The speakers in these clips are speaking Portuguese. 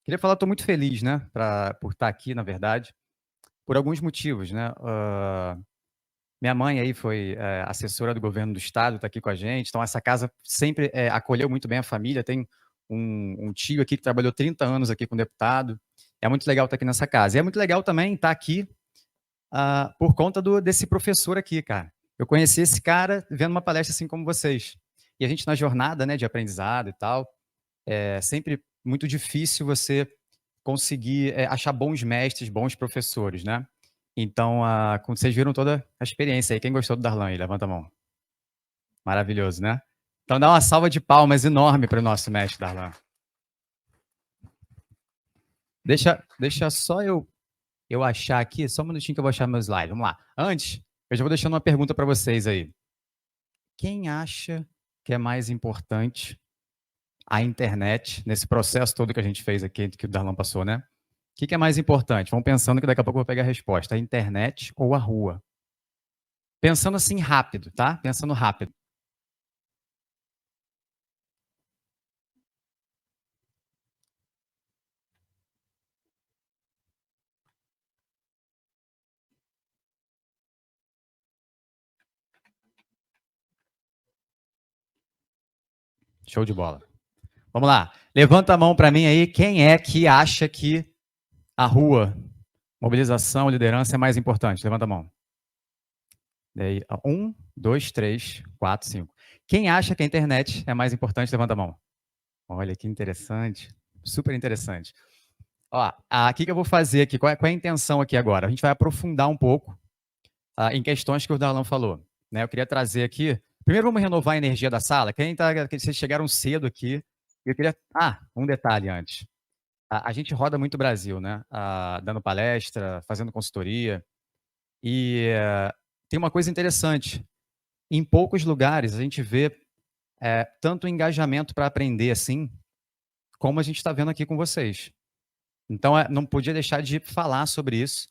Queria falar, estou muito feliz, né, por estar aqui, na verdade, por alguns motivos, né. Minha mãe aí foi, assessora do governo do estado, está aqui com a gente, então essa casa sempre, acolheu muito bem a família. Tem um tio aqui que trabalhou 30 anos aqui com deputado. É muito legal estar aqui nessa casa. E é muito legal também estar aqui, por conta desse professor aqui, cara. Eu conheci esse cara vendo uma palestra assim como vocês. E a gente na jornada, né, de aprendizado e tal, é sempre muito difícil você conseguir, achar bons mestres, bons professores, né. Então, como vocês viram toda a experiência aí. Quem gostou do Darlan aí? Levanta a mão. Maravilhoso, né. Então dá uma salva de palmas enorme para o nosso mestre Darlan. Deixa só eu achar aqui, só um minutinho que eu vou achar meu slide, vamos lá. Antes, eu já vou deixando uma pergunta para vocês aí. Quem acha que é mais importante a internet, nesse processo todo que a gente fez aqui, que o Darlan passou, né? O que é mais importante? Vamos pensando que daqui a pouco eu vou pegar a resposta. A internet ou a rua? Pensando assim rápido, tá? Pensando rápido. Show de bola. Vamos lá. Levanta a mão para mim aí. Quem é que acha que a rua, mobilização, liderança é mais importante? Levanta a mão. Daí, 1, 2, 3, 4, 5. Quem acha que a internet é mais importante? Levanta a mão. Olha que interessante. Super interessante. Ó, o que eu vou fazer aqui? Qual é a intenção aqui agora? A gente vai aprofundar um pouco em questões que o Darlan falou, né? Eu queria trazer aqui. Primeiro, vamos renovar a energia da sala. Vocês chegaram cedo aqui. Eu queria. Um detalhe antes. A gente roda muito o Brasil, né? Dando palestra, fazendo consultoria. E tem uma coisa interessante. Em poucos lugares a gente vê tanto engajamento para aprender assim, como a gente está vendo aqui com vocês. Então, não podia deixar de falar sobre isso,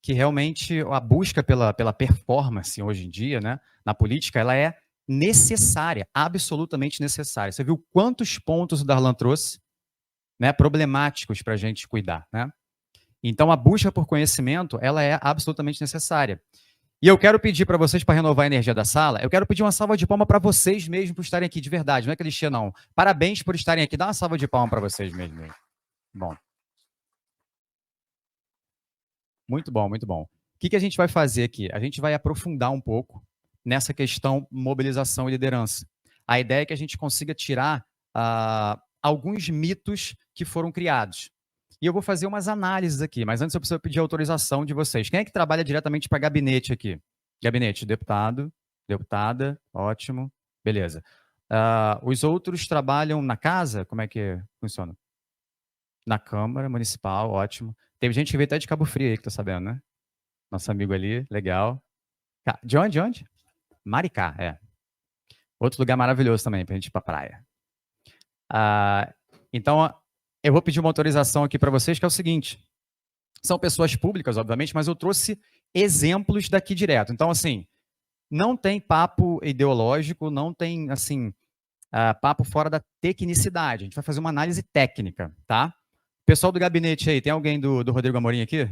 que realmente a busca pela performance hoje em dia, né, na política, ela é necessária, absolutamente necessária. Você viu quantos pontos o Darlan trouxe, né, problemáticos para a gente cuidar, né? Então, a busca por conhecimento, ela é absolutamente necessária. E eu quero pedir para vocês, para renovar a energia da sala, eu quero pedir uma salva de palmas para vocês mesmos por estarem aqui, de verdade, não é clichê, não. Parabéns por estarem aqui, dá uma salva de palmas para vocês mesmos. Bom. Muito bom, muito bom. O que a gente vai fazer aqui? A gente vai aprofundar um pouco nessa questão mobilização e liderança. A ideia é que a gente consiga tirar alguns mitos que foram criados. E eu vou fazer umas análises aqui, mas antes eu preciso pedir a autorização de vocês. Quem é que trabalha diretamente para gabinete aqui? Gabinete, deputado, deputada, ótimo, beleza. Os outros trabalham na casa? Como é que funciona? Na Câmara Municipal, ótimo. Teve gente que veio até de Cabo Frio aí, que tô sabendo, né? Nosso amigo ali, legal. De onde? De onde? Maricá, é. Outro lugar maravilhoso também pra gente ir pra praia. Então, eu vou pedir uma autorização aqui para vocês, que é o seguinte. São pessoas públicas, obviamente, mas eu trouxe exemplos daqui direto. Então, assim, não tem papo ideológico, não tem, assim, papo fora da tecnicidade. A gente vai fazer uma análise técnica, tá? Pessoal do gabinete aí, tem alguém do Rodrigo Amorim aqui?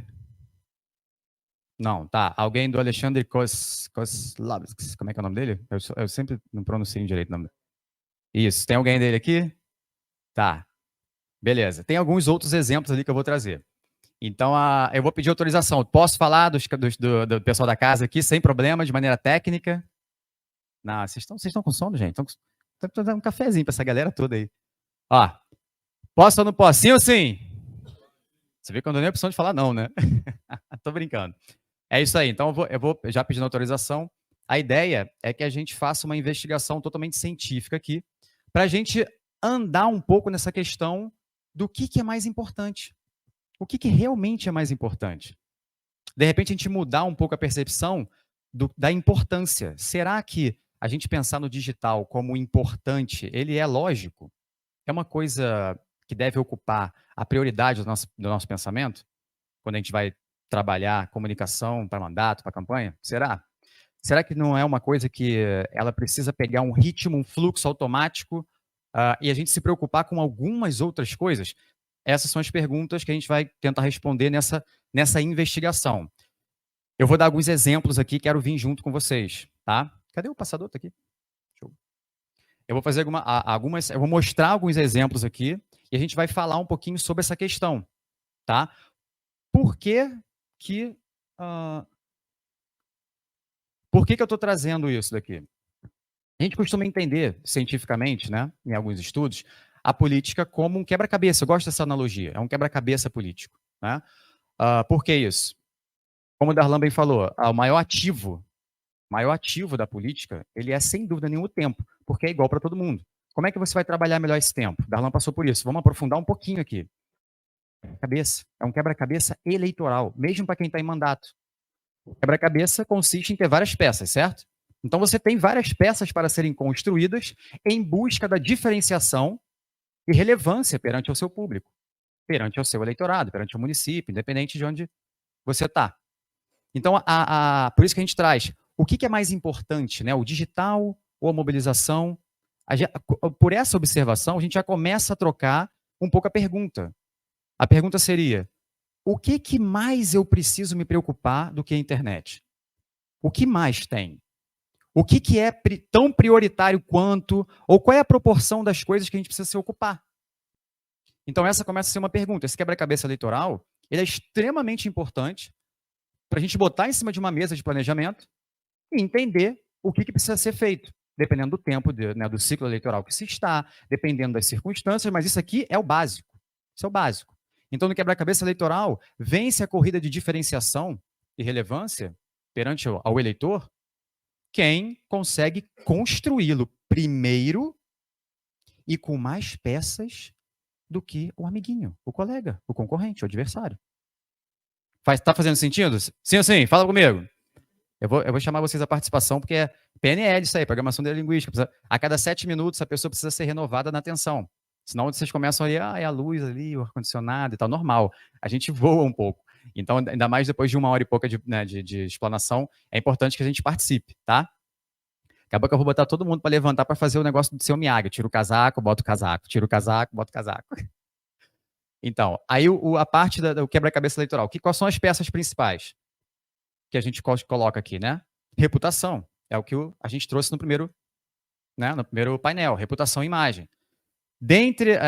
Não, tá. Alguém do Alexandre Koslavskis, como é que é o nome dele? Eu sempre não pronuncio direito o nome. Isso, tem alguém dele aqui? Tá, beleza. Tem alguns outros exemplos ali que eu vou trazer. Então, eu vou pedir autorização. Posso falar do pessoal da casa aqui, sem problema, de maneira técnica? Não, vocês estão com sono, gente? Estão dando um cafezinho para essa galera toda aí. Ó, posso ou não posso? Sim ou sim? Você vê que eu não dou nem a opção de falar não, né? Tô brincando. É isso aí. Então, eu vou já pedindo autorização. A ideia é que a gente faça uma investigação totalmente científica aqui, para a gente andar um pouco nessa questão do que é mais importante. O que realmente é mais importante? De repente, a gente mudar um pouco a percepção da importância. Será que a gente pensar no digital como importante, ele é lógico? É uma coisa que deve ocupar a prioridade do nosso pensamento? Quando a gente vai trabalhar comunicação para mandato, para campanha? Será? Será que não é uma coisa que ela precisa pegar um ritmo, um fluxo automático, e a gente se preocupar com algumas outras coisas? Essas são as perguntas que a gente vai tentar responder nessa investigação. Eu vou dar alguns exemplos aqui, quero vir junto com vocês, tá? Cadê o passador? Tá aqui. Show. Eu vou fazer eu vou mostrar alguns exemplos aqui e a gente vai falar um pouquinho sobre essa questão, tá? Por que que eu estou trazendo isso daqui? A gente costuma entender, cientificamente, né, em alguns estudos, a política como um quebra-cabeça. Eu gosto dessa analogia, é um quebra-cabeça político. Né? Por que isso? Como o Darlan bem falou, o maior ativo da política, ele é, sem dúvida nenhuma, o tempo, porque é igual para todo mundo. Como é que você vai trabalhar melhor esse tempo? Darlan passou por isso. Vamos aprofundar um pouquinho aqui. É um quebra-cabeça eleitoral, mesmo para quem está em mandato. O quebra-cabeça consiste em ter várias peças, certo? Então você tem várias peças para serem construídas em busca da diferenciação e relevância perante o seu público, perante o seu eleitorado, perante o município, independente de onde você está. Então, por isso que a gente traz o que é mais importante, né? O digital ou a mobilização? Por essa observação, a gente já começa a trocar um pouco a pergunta. A pergunta seria: o que mais eu preciso me preocupar do que a internet? O que mais tem? O que é tão prioritário quanto? Ou qual é a proporção das coisas que a gente precisa se ocupar? Então, essa começa a ser uma pergunta. Esse quebra-cabeça eleitoral, ele é extremamente importante para a gente botar em cima de uma mesa de planejamento e entender o que precisa ser feito, dependendo do tempo, né, do ciclo eleitoral que se está, dependendo das circunstâncias, mas isso aqui é o básico. Isso é o básico. Então, no quebra-cabeça eleitoral, vence a corrida de diferenciação e relevância perante ao eleitor quem consegue construí-lo primeiro e com mais peças do que o amiguinho, o colega, o concorrente, o adversário. Tá fazendo sentido? Sim ou sim? Fala comigo. Eu vou chamar vocês à participação, porque é PNL isso aí, Programação Neurolinguística. A cada 7 minutos, a pessoa precisa ser renovada na atenção. Senão vocês começam ali, é a luz ali, o ar-condicionado e tal, normal. A gente voa um pouco. Então, ainda mais depois de 1 hora e pouca de explanação, é importante que a gente participe, tá? Acabou que eu vou botar todo mundo para levantar para fazer o negócio do seu Miyagi. Tira o casaco, bota o casaco. Tira o casaco, bota o casaco. Então, aí a parte do quebra-cabeça eleitoral. Quais são as peças principais que a gente coloca aqui, né? Reputação. É o que a gente trouxe no primeiro painel. Reputação e imagem.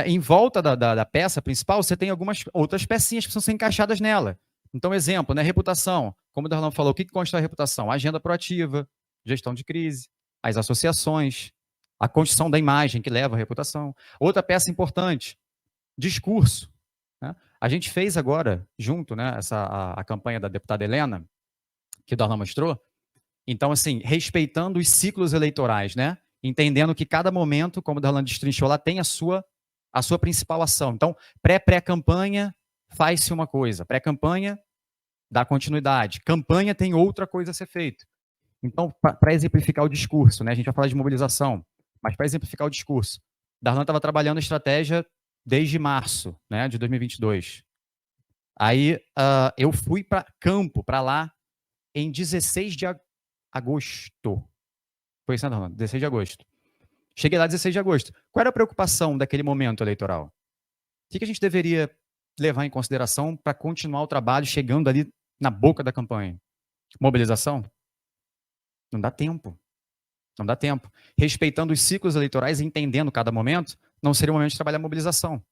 Em volta da peça principal, você tem algumas outras pecinhas que precisam ser encaixadas nela. Então, exemplo, né? Reputação. Como o Darlan falou, o que consta a reputação? Agenda proativa, gestão de crise, as associações, a construção da imagem que leva à reputação. Outra peça importante, discurso. Né? A gente fez agora, junto, né, a campanha da deputada Helena, que o Darlan mostrou. Então, assim, respeitando os ciclos eleitorais, né? Entendendo que cada momento, como o Darlan destrinchou lá, tem a sua principal ação. Então, pré-campanha faz-se uma coisa, pré-campanha dá continuidade, campanha tem outra coisa a ser feita. Então, para exemplificar o discurso, né? A gente vai falar de mobilização, mas para exemplificar o discurso, Darlan estava trabalhando a estratégia desde março, né, de 2022. Aí eu fui para campo, para lá, em 16 de agosto. Foi isso, não, 16 de agosto. Cheguei lá 16 de agosto. Qual era a preocupação daquele momento eleitoral? O que a gente deveria levar em consideração para continuar o trabalho chegando ali na boca da campanha? Mobilização? Não dá tempo. Não dá tempo. Respeitando os ciclos eleitorais e entendendo cada momento, não seria o momento de trabalhar a mobilização.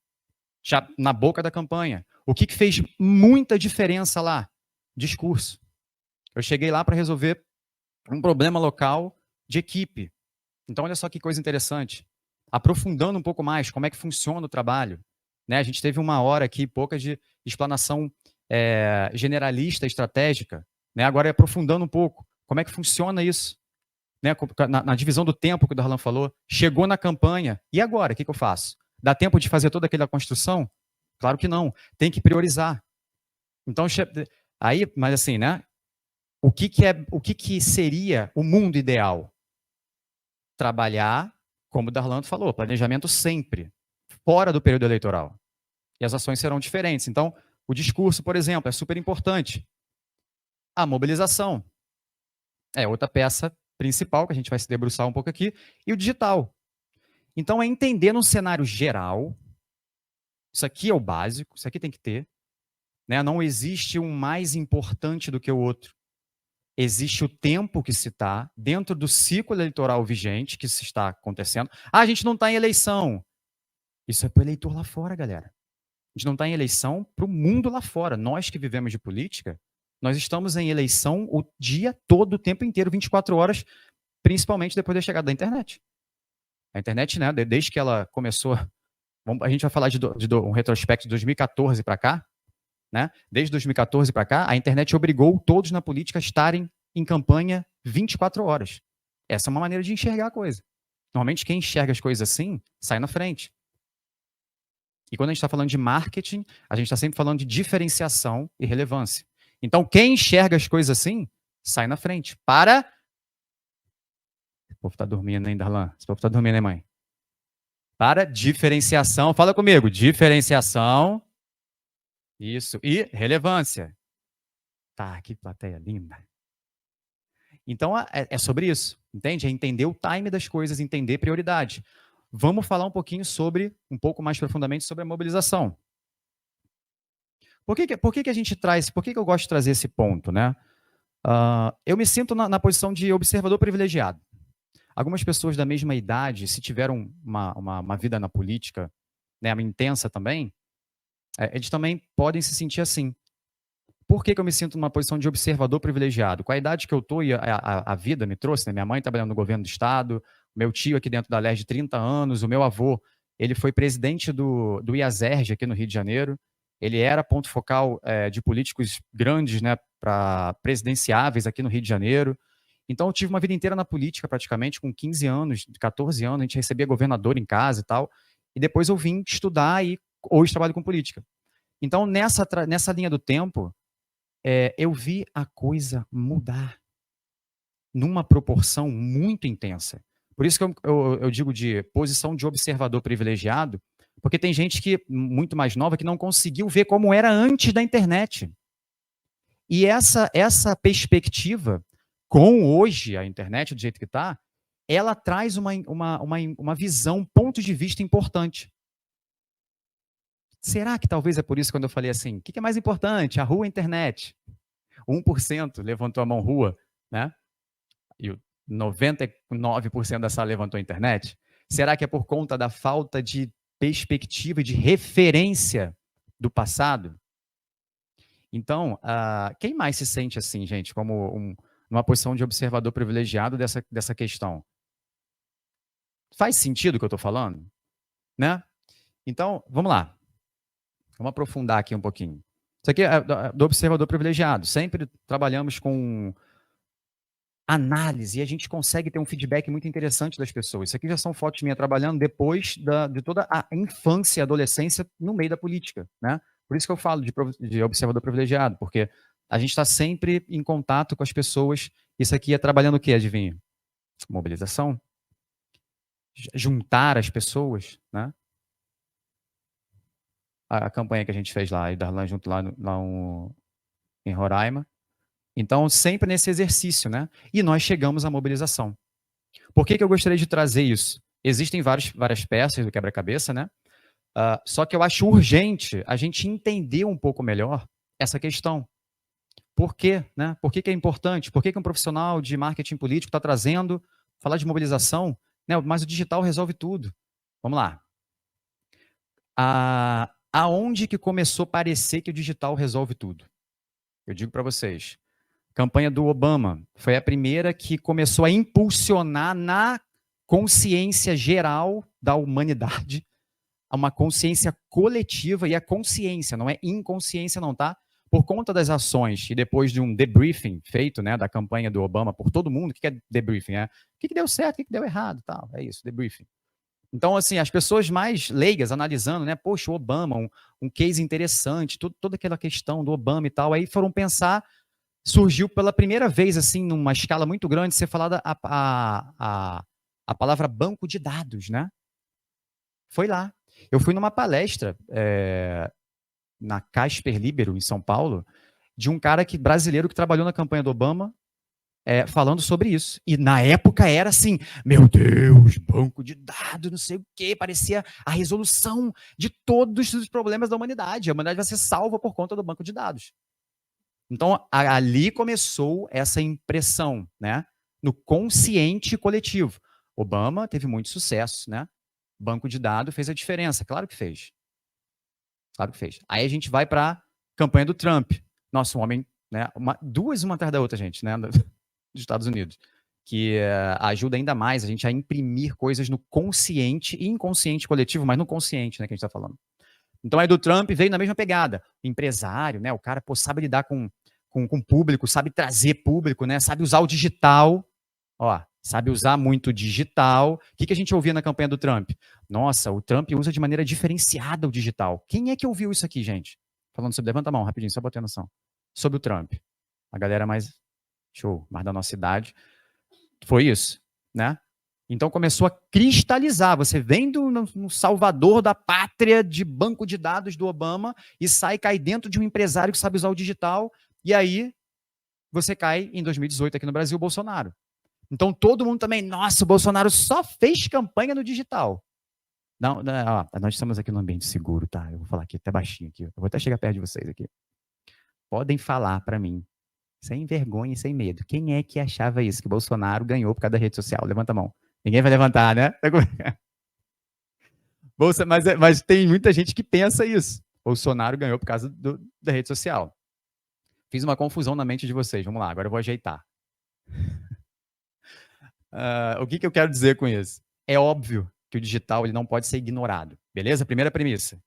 Já na boca da campanha. O que fez muita diferença lá? Discurso. Eu cheguei lá para resolver um problema local de equipe. Então, olha só que coisa interessante. Aprofundando um pouco mais como é que funciona o trabalho. Né? A gente teve 1 hora aqui, pouca de explanação generalista, estratégica. Né? Agora, aprofundando um pouco, como é que funciona isso? Né? Na divisão do tempo que o Darlan falou, chegou na campanha, e agora? O que eu faço? Dá tempo de fazer toda aquela construção? Claro que não. Tem que priorizar. Então, aí, mas assim, né? O que seria o mundo ideal? Trabalhar, como o Darlan falou, planejamento sempre, fora do período eleitoral. E as ações serão diferentes. Então, o discurso, por exemplo, é super importante. A mobilização é outra peça principal, que a gente vai se debruçar um pouco aqui, e o digital. Então, é entender num cenário geral Isso aqui é o básico, isso aqui tem que ter. Né? Não existe um mais importante do que o outro. Existe o tempo que se está dentro do ciclo eleitoral vigente que se está acontecendo. Ah, a gente não está em eleição. Isso é para o eleitor lá fora, galera. A gente não está em eleição para o mundo lá fora. Nós que vivemos de política, nós estamos em eleição o dia todo, o tempo inteiro, 24 horas, principalmente depois da chegada da internet. A internet, né, desde que ela começou, a gente vai falar de um retrospecto de 2014 para cá, né? Desde 2014 para cá, a internet obrigou todos na política a estarem em campanha 24 horas. Essa é uma maneira de enxergar a coisa. Normalmente, quem enxerga as coisas assim, sai na frente. E quando a gente está falando de marketing, a gente está sempre falando de diferenciação e relevância. Então, quem enxerga as coisas assim, sai na frente. O povo está dormindo, hein, Darlan? Esse povo está dormindo, hein, mãe? Para diferenciação. Fala comigo. Diferenciação. Isso. E relevância. Tá, que plateia linda. Então, é sobre isso. Entende? É entender o time das coisas, entender prioridade. Vamos falar um pouquinho um pouco mais profundamente sobre a mobilização. Por que a gente traz, por que eu gosto de trazer esse ponto, né? Eu me sinto na posição de observador privilegiado. Algumas pessoas da mesma idade, se tiveram uma vida na política, né, intensa também, eles também podem se sentir assim. Por que eu me sinto numa posição de observador privilegiado? Com a idade que eu estou e a vida me trouxe, né? Minha mãe trabalhando no governo do estado, meu tio aqui dentro da LERJ de 30 anos, o meu avô, ele foi presidente do IASERJ aqui no Rio de Janeiro, ele era ponto focal de políticos grandes, né, presidenciáveis aqui no Rio de Janeiro. Então eu tive uma vida inteira na política praticamente, com 15 anos, 14 anos, a gente recebia governador em casa e tal, e depois eu vim estudar e hoje trabalho com política. Então nessa linha do tempo, eu vi a coisa mudar numa proporção muito intensa. Por isso que eu digo de posição de observador privilegiado, porque tem gente que muito mais nova que não conseguiu ver como era antes da internet. E essa perspectiva, com hoje a internet do jeito que está, ela traz uma visão, um ponto de vista importante. Será que talvez é por isso quando eu falei assim, o que é mais importante, a rua ou a internet? 1% levantou a mão rua, né? E 99% da sala levantou a internet. Será que é por conta da falta de perspectiva, de referência do passado? Então, quem mais se sente assim, gente, como numa posição de observador privilegiado dessa questão? Faz sentido o que eu estou falando? Né? Então, vamos lá. Vamos aprofundar aqui um pouquinho. Isso aqui é do observador privilegiado. Sempre trabalhamos com análise e a gente consegue ter um feedback muito interessante das pessoas. Isso aqui já são fotos minhas trabalhando depois de toda a infância e adolescência no meio da política, né? Por isso que eu falo de observador privilegiado, porque a gente está sempre em contato com as pessoas. Isso aqui é trabalhando o quê, adivinha? Mobilização. Juntar as pessoas, né? A campanha que a gente fez lá, e Darlan junto lá em Roraima. Então, sempre nesse exercício, né? E nós chegamos à mobilização. Por que eu gostaria de trazer isso? Existem várias peças do quebra-cabeça, né? Só que eu acho urgente a gente entender um pouco melhor essa questão. Por quê? Né? Por que é importante? Por que um profissional de marketing político está trazendo, falar de mobilização, né? Mas o digital resolve tudo. Vamos lá. Aonde que começou a parecer que o digital resolve tudo? Eu digo para vocês, campanha do Obama foi a primeira que começou a impulsionar na consciência geral da humanidade, uma consciência coletiva, e a consciência, não é inconsciência não, tá? Por conta das ações, e depois de um debriefing feito, né, da campanha do Obama por todo mundo, o que é debriefing? O que deu certo, o que deu errado, tal, é isso, debriefing. Então, assim, as pessoas mais leigas analisando, né, poxa, o Obama, um case interessante, toda aquela questão do Obama e tal, aí foram pensar, surgiu pela primeira vez, assim, numa escala muito grande, ser falada a palavra banco de dados, né? Foi lá. Eu fui numa palestra na Casper Libero, em São Paulo, de um cara brasileiro que trabalhou na campanha do Obama, falando sobre isso. E na época era assim, meu Deus, banco de dados, não sei o quê, parecia a resolução de todos os problemas da humanidade. A humanidade vai ser salva por conta do banco de dados. Então, ali começou essa impressão, né, no consciente coletivo. Obama teve muito sucesso, né? Banco de dados fez a diferença, claro que fez. Claro que fez. Aí a gente vai para a campanha do Trump. Nossa, um homem, né, duas uma atrás da outra, gente, né, dos Estados Unidos, que ajuda ainda mais a gente a imprimir coisas no consciente e inconsciente coletivo, mas no consciente, né, que a gente está falando. Então aí do Trump veio na mesma pegada. Empresário, né, o cara sabe lidar com público, sabe trazer público, né, sabe usar o digital. Ó, sabe usar muito o digital. O que a gente ouvia na campanha do Trump? Nossa, o Trump usa de maneira diferenciada o digital. Quem é que ouviu isso aqui, gente? Falando sobre, levanta a mão rapidinho, só pra ter noção. Sobre o Trump. A galera mais da nossa idade. Foi isso, né? Então começou a cristalizar. Você vem no salvador da pátria de banco de dados do Obama e cai dentro de um empresário que sabe usar o digital. E aí você cai em 2018 aqui no Brasil, o Bolsonaro. Então todo mundo também, nossa, o Bolsonaro só fez campanha no digital. Não, ó, nós estamos aqui num ambiente seguro, tá? Eu vou falar aqui até baixinho aqui. Eu vou até chegar perto de vocês aqui. Podem falar para mim, sem vergonha e sem medo. Quem é que achava isso, que o Bolsonaro ganhou por causa da rede social? Levanta a mão. Ninguém vai levantar, né? Mas tem muita gente que pensa isso. Bolsonaro ganhou por causa da rede social. Fiz uma confusão na mente de vocês. Vamos lá, agora eu vou ajeitar. O que eu quero dizer com isso? É óbvio que o digital ele não pode ser ignorado. Beleza? Primeira premissa.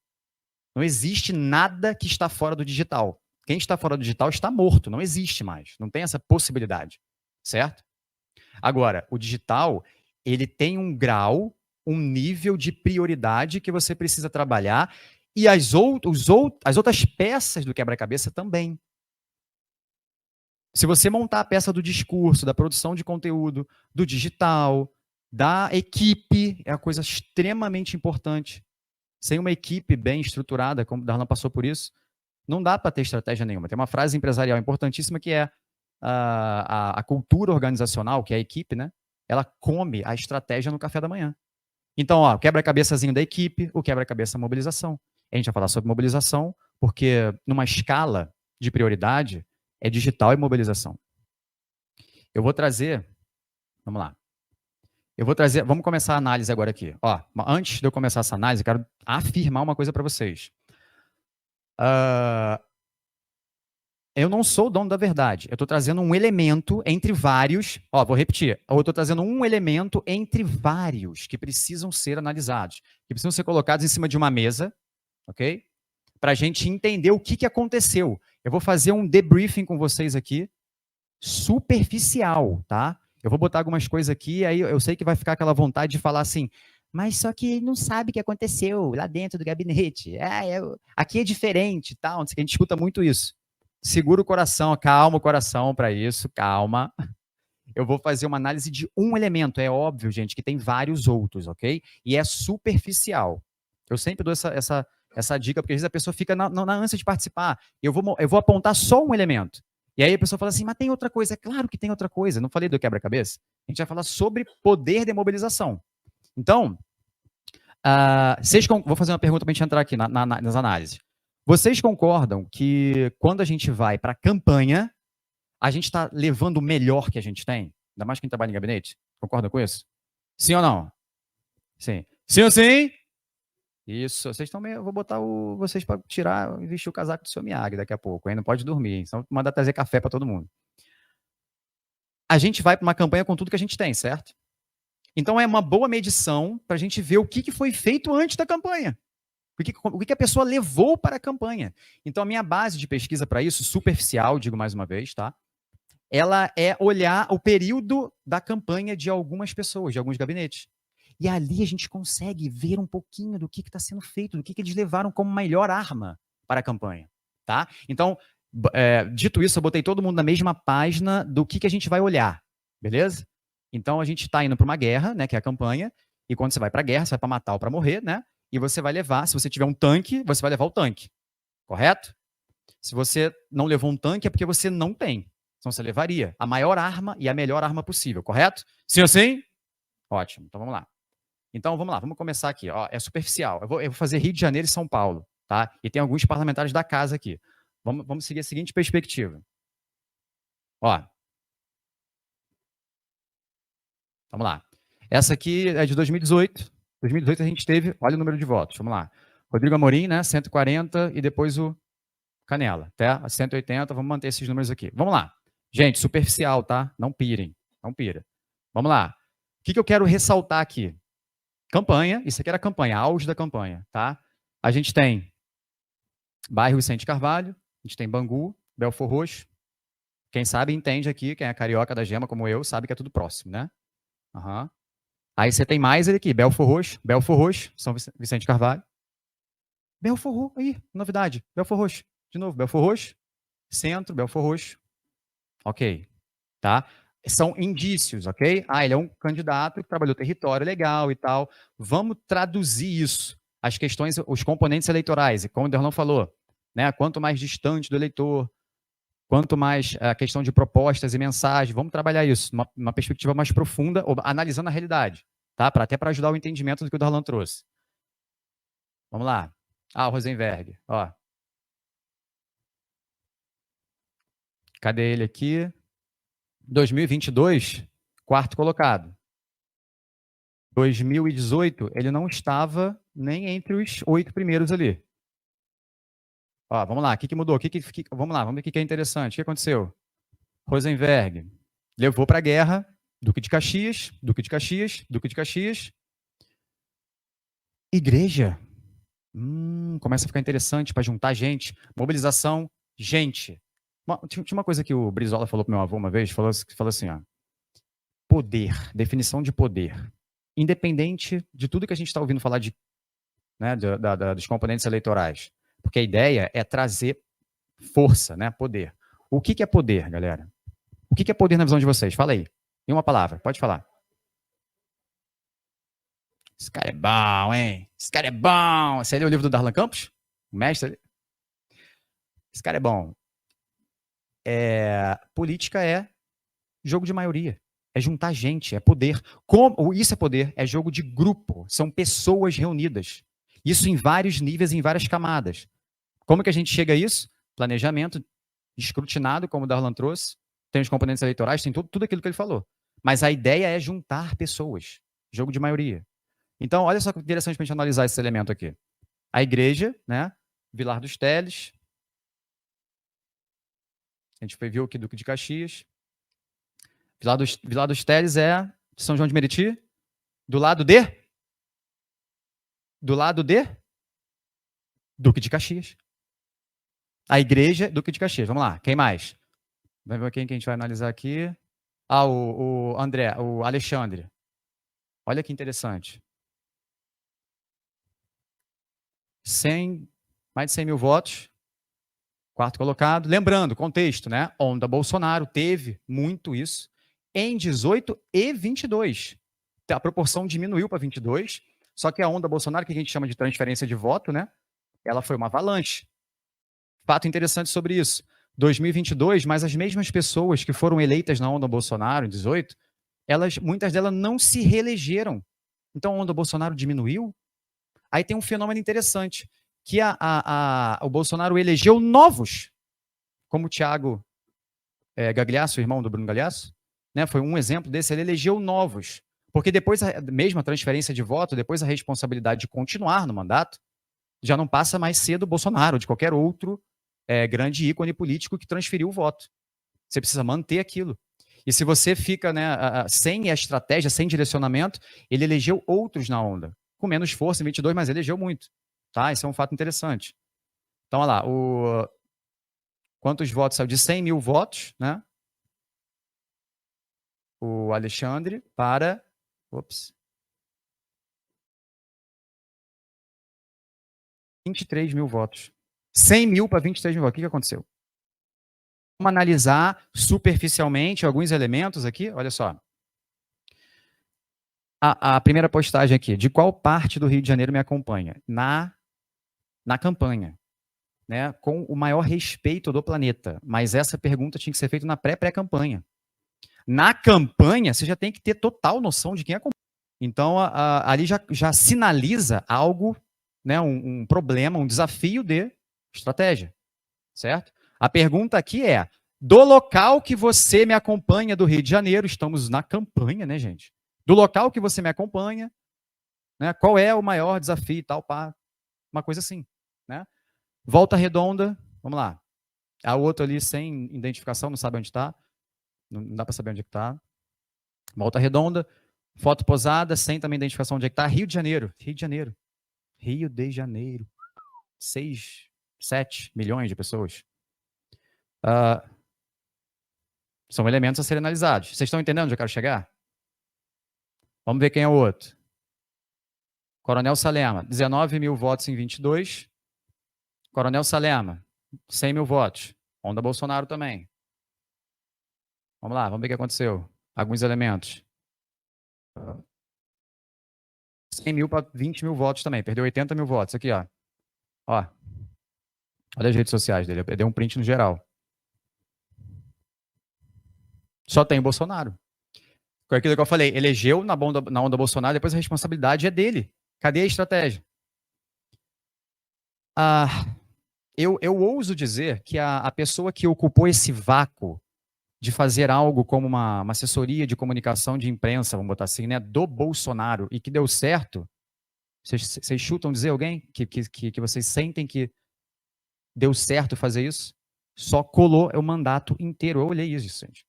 Não existe nada que está fora do digital. Quem está fora do digital está morto. Não existe mais. Não tem essa possibilidade. Certo? Agora, o digital, ele tem um grau, um nível de prioridade que você precisa trabalhar e as outras peças do quebra-cabeça também. Se você montar a peça do discurso, da produção de conteúdo, do digital, da equipe, é uma coisa extremamente importante. Sem uma equipe bem estruturada, como o Darlan passou por isso, não dá para ter estratégia nenhuma. Tem uma frase empresarial importantíssima que é a cultura organizacional, que é a equipe, né? Ela come a estratégia no café da manhã. Então, ó, o quebra-cabeçazinho da equipe, o quebra-cabeça mobilização. A gente vai falar sobre mobilização, porque numa escala de prioridade, é digital e mobilização. Eu vou trazer, vamos lá. Vamos começar a análise agora aqui. Ó, antes de eu começar essa análise, eu quero afirmar uma coisa para vocês. Eu não sou o dono da verdade. Eu estou trazendo um elemento entre vários. Ó, vou repetir. Eu estou trazendo um elemento entre vários que precisam ser analisados, que precisam ser colocados em cima de uma mesa, ok? Para a gente entender o que aconteceu. Eu vou fazer um debriefing com vocês aqui, superficial, tá? Eu vou botar algumas coisas aqui, aí eu sei que vai ficar aquela vontade de falar assim, mas só que não sabe o que aconteceu lá dentro do gabinete. Aqui é diferente, tal. A gente escuta muito isso. Segura o coração, calma o coração para isso, calma. Eu vou fazer uma análise de um elemento. É óbvio, gente, que tem vários outros, ok? E é superficial. Eu sempre dou essa dica, porque às vezes a pessoa fica na ânsia de participar. Eu vou apontar só um elemento. E aí a pessoa fala assim, mas tem outra coisa. É claro que tem outra coisa. Não falei do quebra-cabeça? A gente vai falar sobre poder de mobilização. Então, vou fazer uma pergunta para a gente entrar aqui nas análises. Vocês concordam que quando a gente vai para a campanha, a gente está levando o melhor que a gente tem? Ainda mais quem trabalha em gabinete? Concordam com isso? Sim ou não? Sim. Sim ou sim? Isso. Vocês estão meio... Eu vou botar vocês para tirar e vestir o casaco do seu Miyagi daqui a pouco. Aí não pode dormir. Então, mandar trazer café para todo mundo. A gente vai para uma campanha com tudo que a gente tem, certo? Então, é uma boa medição para a gente ver o que foi feito antes da campanha. O que a pessoa levou para a campanha. Então, a minha base de pesquisa para isso, superficial, digo mais uma vez, tá? Ela é olhar o período da campanha de algumas pessoas, de alguns gabinetes. E ali a gente consegue ver um pouquinho do que está sendo feito, do que eles levaram como melhor arma para a campanha. Tá? Então, dito isso, eu botei todo mundo na mesma página do que a gente vai olhar. Beleza? Então, a gente está indo para uma guerra, né, que é a campanha, e quando você vai para a guerra, você vai para matar ou para morrer, né? E você vai levar, se você tiver um tanque, você vai levar o tanque. Correto? Se você não levou um tanque, é porque você não tem. Então você levaria a maior arma e a melhor arma possível, correto? Sim ou sim? Ótimo. Então vamos lá. Então vamos lá, vamos começar aqui. Ó, é superficial. Eu vou fazer Rio de Janeiro e São Paulo, tá? E tem alguns parlamentares da casa aqui. Vamos seguir a seguinte perspectiva. Ó, vamos lá. Essa aqui é de 2018. 2018 a gente teve, olha o número de votos. Vamos lá. Rodrigo Amorim, né? 140 e depois o Canela, tá? 180. Vamos manter esses números aqui. Vamos lá. Gente, superficial, tá? Não pirem. Não pira. Vamos lá. O que eu quero ressaltar aqui? Campanha, isso aqui era campanha, auge da campanha, tá? A gente tem bairro Vicente Carvalho, a gente tem Bangu, Belfor Roxo. Quem sabe entende aqui, quem é carioca da gema como eu, sabe que é tudo próximo, né? Uhum. Aí você tem mais aqui, Belfor Roxo, São Vicente Carvalho. Belfor Roxo, aí, novidade, Belfor Roxo. De novo, Belfor Roxo, Centro, Belfor Roxo. Ok, tá? São indícios, ok? Ah, ele é um candidato que trabalhou território legal e tal. Vamos traduzir isso, as questões, os componentes eleitorais, e como o Derlão falou, né? Quanto mais distante do eleitor, quanto mais a questão de propostas e mensagens, vamos trabalhar isso, uma perspectiva mais profunda, analisando a realidade, tá? Até para ajudar o entendimento do que o Darlan trouxe. Vamos lá. Ah, o Rosenberg, ó. Cadê ele aqui? 2022, quarto colocado. 2018, ele não estava nem entre os 8 primeiros ali. Ó, vamos lá, o que mudou? Vamos lá, vamos ver o que é interessante. O que aconteceu? Rosenberg levou para a guerra Duque de Caxias, Duque de Caxias, Duque de Caxias. Igreja. Começa a ficar interessante para juntar gente. Mobilização, gente. Tinha uma coisa que o Brizola falou para meu avô uma vez, falou assim, ó. Poder, definição de poder. Independente de tudo que a gente está ouvindo falar né, dos componentes eleitorais. Porque a ideia é trazer força, né, poder. O que é poder, galera? O que é poder na visão de vocês? Fala aí. Em uma palavra, pode falar. Esse cara é bom, hein? Esse cara é bom. Você leu o livro do Darlan Campos? O mestre? Esse cara é bom. Política é jogo de maioria. É juntar gente, é poder. Isso é poder, é jogo de grupo. São pessoas reunidas. Isso em vários níveis, em várias camadas. Como que a gente chega a isso? Planejamento escrutinado, como o Darlan trouxe. Tem os componentes eleitorais, tem tudo aquilo que ele falou. Mas a ideia é juntar pessoas. Jogo de maioria. Então, olha só que interessante para a gente analisar esse elemento aqui. A igreja, né? Vilar dos Teles. A gente viu aqui Duque de Caxias. Vilar dos Teles é São João de Meriti. Do lado de Duque de Caxias. A igreja Duque de Caxias. Vamos lá. Quem mais? Vamos ver quem que a gente vai analisar aqui. Ah, o André, o Alexandre. Olha que interessante. Mais de 100 mil votos. Quarto colocado. Lembrando, contexto, né? Onda Bolsonaro teve muito isso em 18 e 22. A proporção diminuiu para 22, só que a onda Bolsonaro, que a gente chama de transferência de voto, né? Ela foi uma avalanche. Fato interessante sobre isso. 2022, mas as mesmas pessoas que foram eleitas na onda Bolsonaro em 18, muitas delas não se reelegeram. Então a onda Bolsonaro diminuiu. Aí tem um fenômeno interessante, que o Bolsonaro elegeu novos, como o Thiago Gagliasso, o irmão do Bruno Gagliasso, né? Foi um exemplo desse, ele elegeu novos. Porque depois, mesmo a transferência de voto, depois a responsabilidade de continuar no mandato, já não passa mais ser do Bolsonaro, de qualquer outro grande ícone político que transferiu o voto. Você precisa manter aquilo. E se você fica, né, sem a estratégia, sem direcionamento, ele elegeu outros na onda. Com menos força em 22, mas elegeu muito. Tá? Isso é um fato interessante. Então, olha lá. Quantos votos saiu? De 100 mil votos, né? O Alexandre para... Ops. 23 mil votos. 100 mil para 23 mil votos. O que aconteceu? Vamos analisar superficialmente alguns elementos aqui. Olha só. A primeira postagem aqui. De qual parte do Rio de Janeiro me acompanha? Na campanha. né, com o maior respeito do planeta. Mas essa pergunta tinha que ser feita na pré-campanha. Na campanha, você já tem que ter total noção de quem acompanha. Então, ali já sinaliza algo, né, um problema, um desafio de estratégia, certo? A pergunta aqui é, do local que você me acompanha do Rio de Janeiro, estamos na campanha, né, gente? Do local que você me acompanha, né, qual é o maior desafio e tal, pá, uma coisa assim, né? Volta Redonda, vamos lá. A outra ali sem identificação, não sabe onde está, não dá para saber onde é que está. Volta Redonda, foto posada, sem também identificação onde é que está. Rio de Janeiro, Rio de Janeiro, Rio de Janeiro. 6, 7 milhões de pessoas. São elementos a serem analisados. Vocês estão entendendo onde eu quero chegar? Vamos ver quem é o outro. Coronel Salema, 19 mil votos em 22. Coronel Salema, 100 mil votos. Onda Bolsonaro também. Vamos lá, vamos ver o que aconteceu. Alguns elementos. 100 mil para 20 mil votos também. Perdeu 80 mil votos. Aqui, ó. Ó. Olha as redes sociais dele. Eu dei um print no geral. Só tem o Bolsonaro. Com aquilo que eu falei, elegeu na onda Bolsonaro, depois a responsabilidade é dele. Cadê a estratégia? Eu ouso dizer que a pessoa que ocupou esse vácuo de fazer algo como uma assessoria de comunicação de imprensa, vamos botar assim, né, do Bolsonaro, e que deu certo, vocês chutam dizer alguém que vocês sentem que deu certo fazer isso? Só colou o mandato inteiro. Eu olhei isso, gente.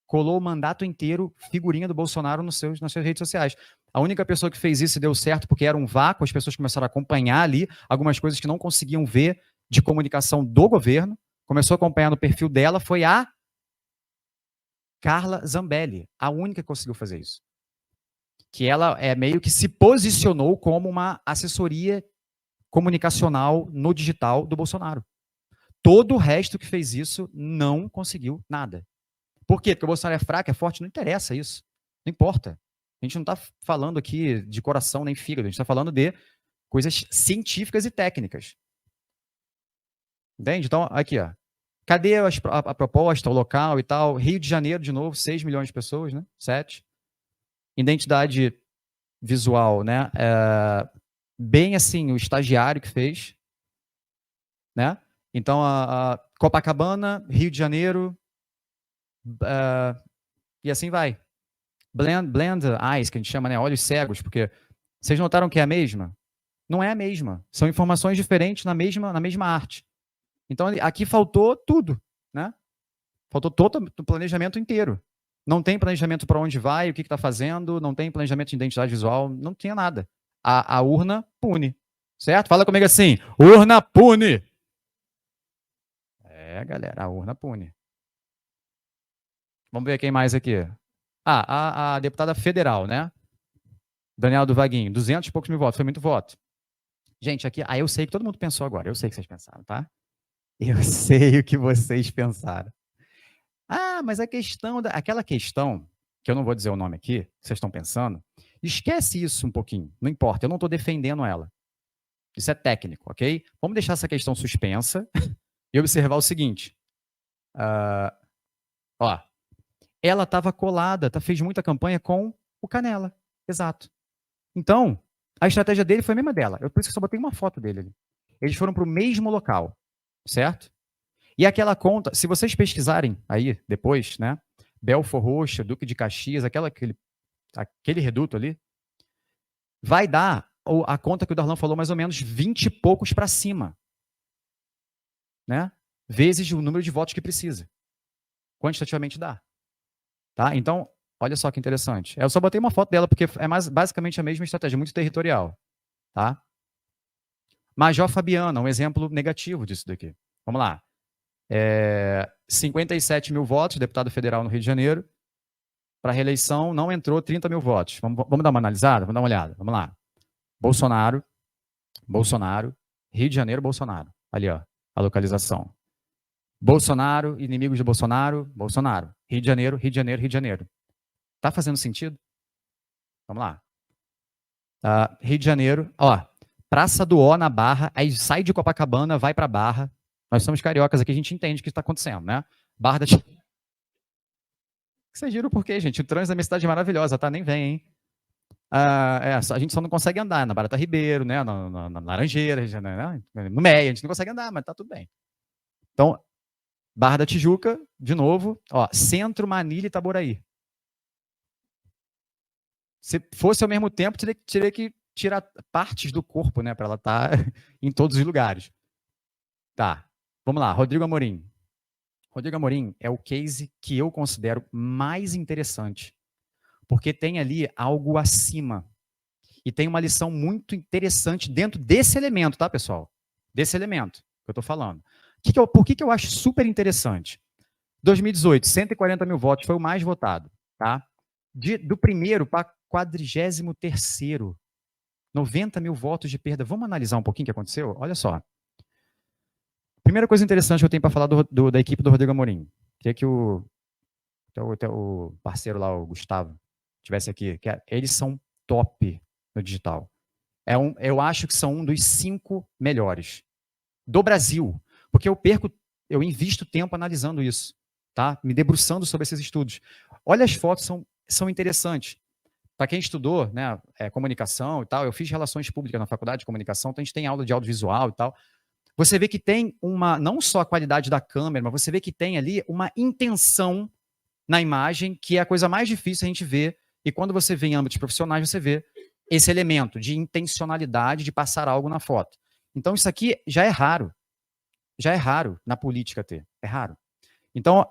Colou o mandato inteiro, figurinha do Bolsonaro nas suas redes sociais. A única pessoa que fez isso e deu certo porque era um vácuo, as pessoas começaram a acompanhar ali algumas coisas que não conseguiam ver de comunicação do governo, começou a acompanhar no perfil dela, foi a Carla Zambelli, a única que conseguiu fazer isso. Que ela meio que se posicionou como uma assessoria comunicacional no digital do Bolsonaro. Todo o resto que fez isso não conseguiu nada. Por quê? Porque o Bolsonaro é fraco, é forte, não interessa isso. Não importa. A gente não está falando aqui de coração nem fígado, a gente está falando de coisas científicas e técnicas. Entende? Então, aqui, ó. Cadê a proposta, o local e tal? Rio de Janeiro, de novo, 6 milhões de pessoas, né? 7. Identidade visual, né? Bem assim, o estagiário que fez, né? Então, a Copacabana, Rio de Janeiro, e assim vai. Blend eyes, que a gente chama, né? Olhos cegos, porque vocês notaram que é a mesma? Não é a mesma. São informações diferentes na mesma arte. Então, aqui faltou tudo, né? Faltou todo o planejamento inteiro. Não tem planejamento para onde vai, o que está fazendo, não tem planejamento de identidade visual, não tinha nada. A urna pune, certo? Fala comigo assim, urna pune. Galera, a urna pune. Vamos ver quem mais aqui. A deputada federal, né? Daniela do Vaguinho, 200 e poucos mil votos, foi muito voto. Gente, aqui, eu sei que todo mundo pensou agora, eu sei que vocês pensaram, tá? Eu sei o que vocês pensaram. Mas aquela questão, que eu não vou dizer o nome aqui, que vocês estão pensando, esquece isso um pouquinho, não importa, eu não estou defendendo ela. Isso é técnico, ok? Vamos deixar essa questão suspensa e observar o seguinte. Ela estava colada, fez muita campanha com o Canela, exato. Então, a estratégia dele foi a mesma dela. Por isso que eu só botei uma foto dele ali. Eles foram para o mesmo local, certo? E aquela conta, se vocês pesquisarem aí depois, né? Belfor Roxo, Duque de Caxias, aquele reduto ali, vai dar a conta que o Darlan falou, mais ou menos 20 e poucos para cima, né? Vezes o número de votos que precisa. Quantitativamente dá. Tá? Então, olha só que interessante. Eu só botei uma foto dela porque é basicamente a mesma estratégia, muito territorial. Tá? Major Fabiana, um exemplo negativo disso daqui. Vamos lá. 57 mil votos, deputado federal no Rio de Janeiro. Para reeleição, não entrou 30 mil votos. Vamos dar uma analisada? Vamos dar uma olhada. Vamos lá. Bolsonaro, Rio de Janeiro, Bolsonaro. Ali, ó, a localização. Bolsonaro, inimigos de Bolsonaro. Rio de Janeiro, Rio de Janeiro, Rio de Janeiro. Tá fazendo sentido? Vamos lá. Rio de Janeiro, ó, Praça do Ó na Barra, aí sai de Copacabana, vai para Barra, Nós somos cariocas aqui, a gente entende o que está acontecendo, né? Barra da Tijuca. Vocês viram por quê, gente? O trânsito da minha cidade é maravilhosa, tá? Nem vem, hein? A gente só não consegue andar na Barata Ribeiro, né? Na Laranjeira, né? No Meia, a gente não consegue andar, mas tá tudo bem. Então, Barra da Tijuca, de novo, ó, Centro, Manilha e Itaboraí. Se fosse ao mesmo tempo, teria que tirar partes do corpo, né? Para ela estar em todos os lugares. Tá, vamos lá, Rodrigo Amorim. Rodrigo Amorim é o case que eu considero mais interessante, porque tem ali algo acima. E tem uma lição muito interessante dentro desse elemento, tá, pessoal? Desse elemento que eu estou falando. Por que eu acho super interessante? 2018, 140 mil votos, foi o mais votado, tá? Do primeiro para 43º, 90 mil votos de perda. Vamos analisar um pouquinho o que aconteceu? Olha só. Primeira coisa interessante que eu tenho para falar da equipe do Rodrigo Amorim. Queria que o parceiro lá, o Gustavo, tivesse aqui. Eles são top no digital. Eu acho que são um dos 5 melhores do Brasil. Porque eu invisto tempo analisando isso, tá? Me debruçando sobre esses estudos. Olha, as fotos são interessantes. Para quem estudou, né, comunicação e tal, eu fiz relações públicas na faculdade de comunicação, então a gente tem aula de audiovisual e tal. Você vê que tem não só a qualidade da câmera, mas você vê que tem ali uma intenção na imagem, que é a coisa mais difícil a gente ver. E quando você vê em âmbitos profissionais, você vê esse elemento de intencionalidade de passar algo na foto. Então isso aqui já é raro. Já é raro na política ter. É raro. Então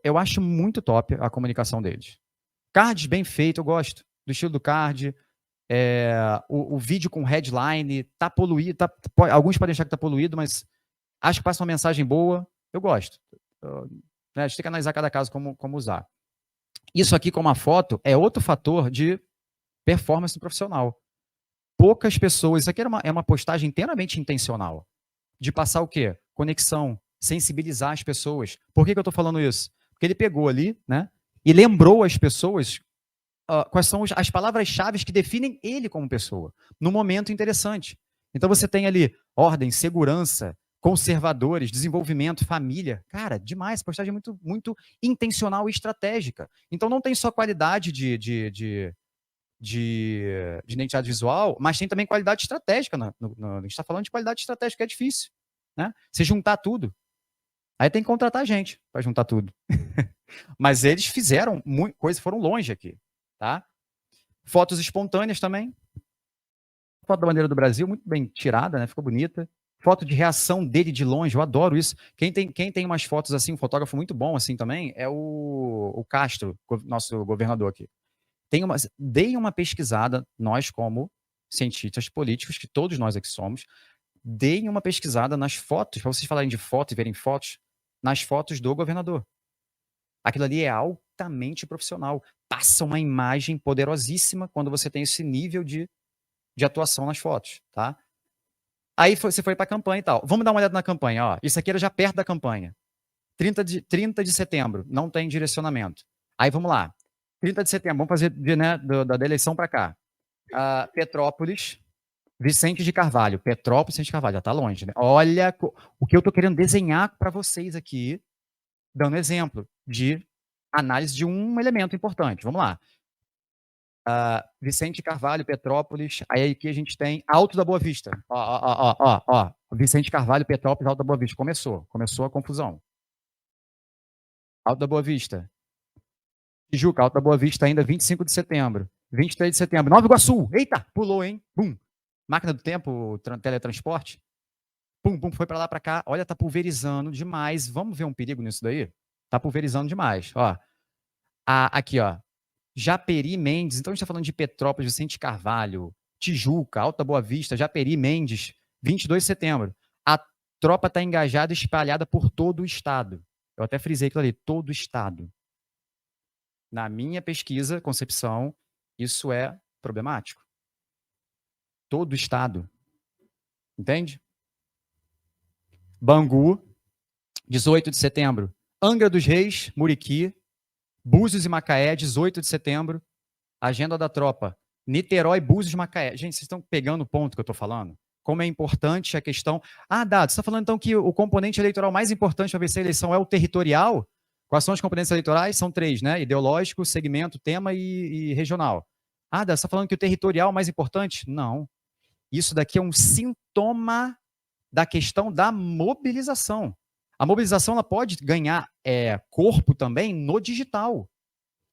eu acho muito top a comunicação deles. Cards bem feito, eu gosto do estilo do card. O vídeo com headline tá poluído, alguns podem achar que tá poluído, mas acho que passa uma mensagem boa. Eu gosto. A gente tem que analisar cada caso como usar. Isso aqui, como a foto, é outro fator de performance profissional. Poucas pessoas. Isso aqui é uma postagem inteiramente intencional. De passar o quê? Conexão, sensibilizar as pessoas. Por que eu estou falando isso? Porque ele pegou ali, né? E lembrou as pessoas quais são as palavras-chave que definem ele como pessoa, num momento interessante. Então você tem ali ordem, segurança, conservadores, desenvolvimento, família. Cara, demais, postagem muito, muito intencional e estratégica. Então não tem só qualidade de identidade visual, mas tem também qualidade estratégica. A gente está falando de qualidade estratégica, que é difícil. Né? Você juntar tudo. Aí tem que contratar gente para juntar tudo. Mas eles fizeram coisa, foram longe aqui. Tá? Fotos espontâneas também. Foto da bandeira do Brasil, muito bem tirada, né? Ficou bonita. Foto de reação dele de longe, eu adoro isso. Quem tem umas fotos assim, um fotógrafo muito bom assim também, é o Castro, nosso governador aqui. Deem uma pesquisada, nós como cientistas políticos, que todos nós aqui somos, deem uma pesquisada nas fotos, para vocês falarem de foto e verem fotos, nas fotos do governador. Aquilo ali é altamente profissional. Passa uma imagem poderosíssima quando você tem esse nível de atuação nas fotos, tá? Aí você foi para a campanha e tal. Vamos dar uma olhada na campanha. Ó. Isso aqui era já perto da campanha. 30 de setembro, não tem direcionamento. Aí vamos lá. 30 de setembro, vamos fazer da eleição para cá. Petrópolis, Vicente de Carvalho. Petrópolis, Vicente de Carvalho, já está longe, né? Olha o que eu estou querendo desenhar para vocês aqui, dando exemplo de análise de um elemento importante. Vamos lá. Vicente Carvalho, Petrópolis, aí aqui a gente tem Alto da Boa Vista. Ó. Vicente Carvalho, Petrópolis, Alto da Boa Vista. Começou a confusão. Alto da Boa Vista. Tijuca, Alto da Boa Vista ainda 25 de setembro. 23 de setembro. Nova Iguaçu. Eita, pulou, hein? Bum. Máquina do tempo, teletransporte. Pum, foi para lá, para cá. Olha, tá pulverizando demais. Vamos ver um perigo nisso daí? Tá pulverizando demais. Ó. Aqui, ó. Japeri, Mendes. Então a gente está falando de Petrópolis, Vicente Carvalho, Tijuca, Alta Boa Vista, Japeri, Mendes, 22 de setembro. A tropa está engajada e espalhada por todo o estado. Eu até frisei aquilo ali, todo o estado. Na minha pesquisa, concepção, isso é problemático. Todo o estado. Entende? Bangu, 18 de setembro. Angra dos Reis, Muriqui, Búzios e Macaé, 18 de setembro. Agenda da tropa. Niterói, Búzios e Macaé. Gente, vocês estão pegando o ponto que eu estou falando? como é importante a questão... Dado, você está falando então que o componente eleitoral mais importante para vencer a eleição é o territorial? Quais são os componentes eleitorais? São 3, né? Ideológico, segmento, tema e regional. Dado, você está falando que o territorial é o mais importante? Não. Isso daqui é um sintoma da questão da mobilização. A mobilização ela pode ganhar corpo também no digital.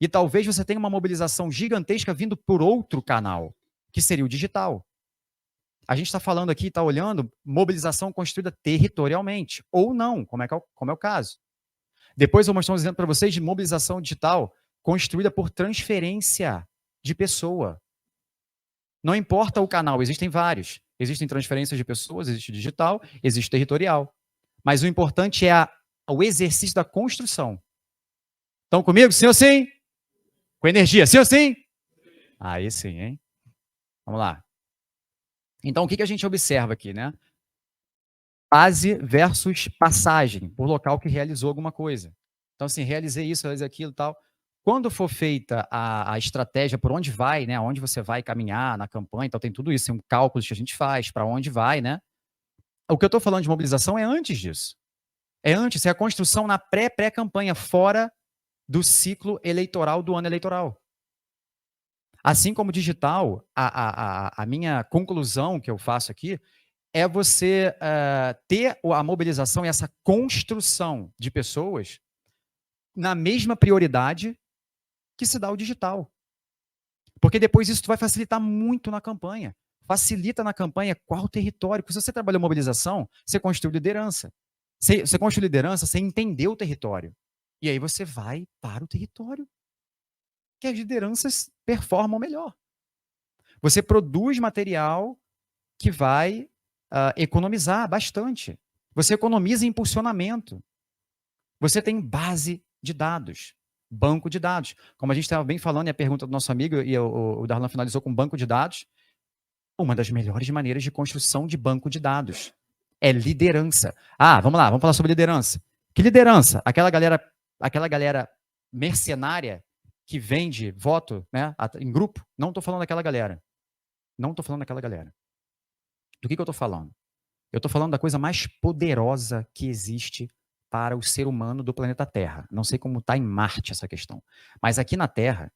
E talvez você tenha uma mobilização gigantesca vindo por outro canal, que seria o digital. A gente está falando aqui, está olhando, mobilização construída territorialmente, ou não, como é o caso. Depois eu vou mostrar um exemplo para vocês de mobilização digital construída por transferência de pessoa. Não importa o canal, existem vários. Existem transferências de pessoas, existe digital, existe territorial. Mas o importante é o exercício da construção. Estão comigo? Sim ou sim? Com energia, sim ou sim? Aí sim, hein? Vamos lá. Então, o que a gente observa aqui, né? Base versus passagem, por local que realizou alguma coisa. Então, assim, realizei isso, realizei aquilo e tal. Quando for feita a estratégia por onde vai, né? Onde você vai caminhar na campanha, então tem tudo isso, tem um cálculo que a gente faz, para onde vai, né? O que eu estou falando de mobilização é antes disso. É antes, é a construção na pré-campanha, fora do ciclo eleitoral do ano eleitoral. Assim como digital, a minha conclusão que eu faço aqui é você ter a mobilização e essa construção de pessoas na mesma prioridade que se dá o digital. Porque depois isso vai facilitar muito na campanha. Facilita na campanha qual território. Porque se você trabalha mobilização, você construiu liderança. Você construiu liderança, você entendeu o território. E aí você vai para o território que as lideranças performam melhor. Você produz material que vai economizar bastante. Você economiza em impulsionamento. Você tem base de dados, banco de dados. Como a gente estava bem falando, e a pergunta do nosso amigo, e o Darlan finalizou com banco de dados, uma das melhores maneiras de construção de banco de dados é liderança. Vamos lá, vamos falar sobre liderança. Que liderança? Aquela galera mercenária que vende voto, né, em grupo? Não estou falando daquela galera. Não estou falando daquela galera. Do que eu estou falando? Eu estou falando da coisa mais poderosa que existe para o ser humano do planeta Terra. Não sei como está em Marte essa questão. Mas aqui na Terra,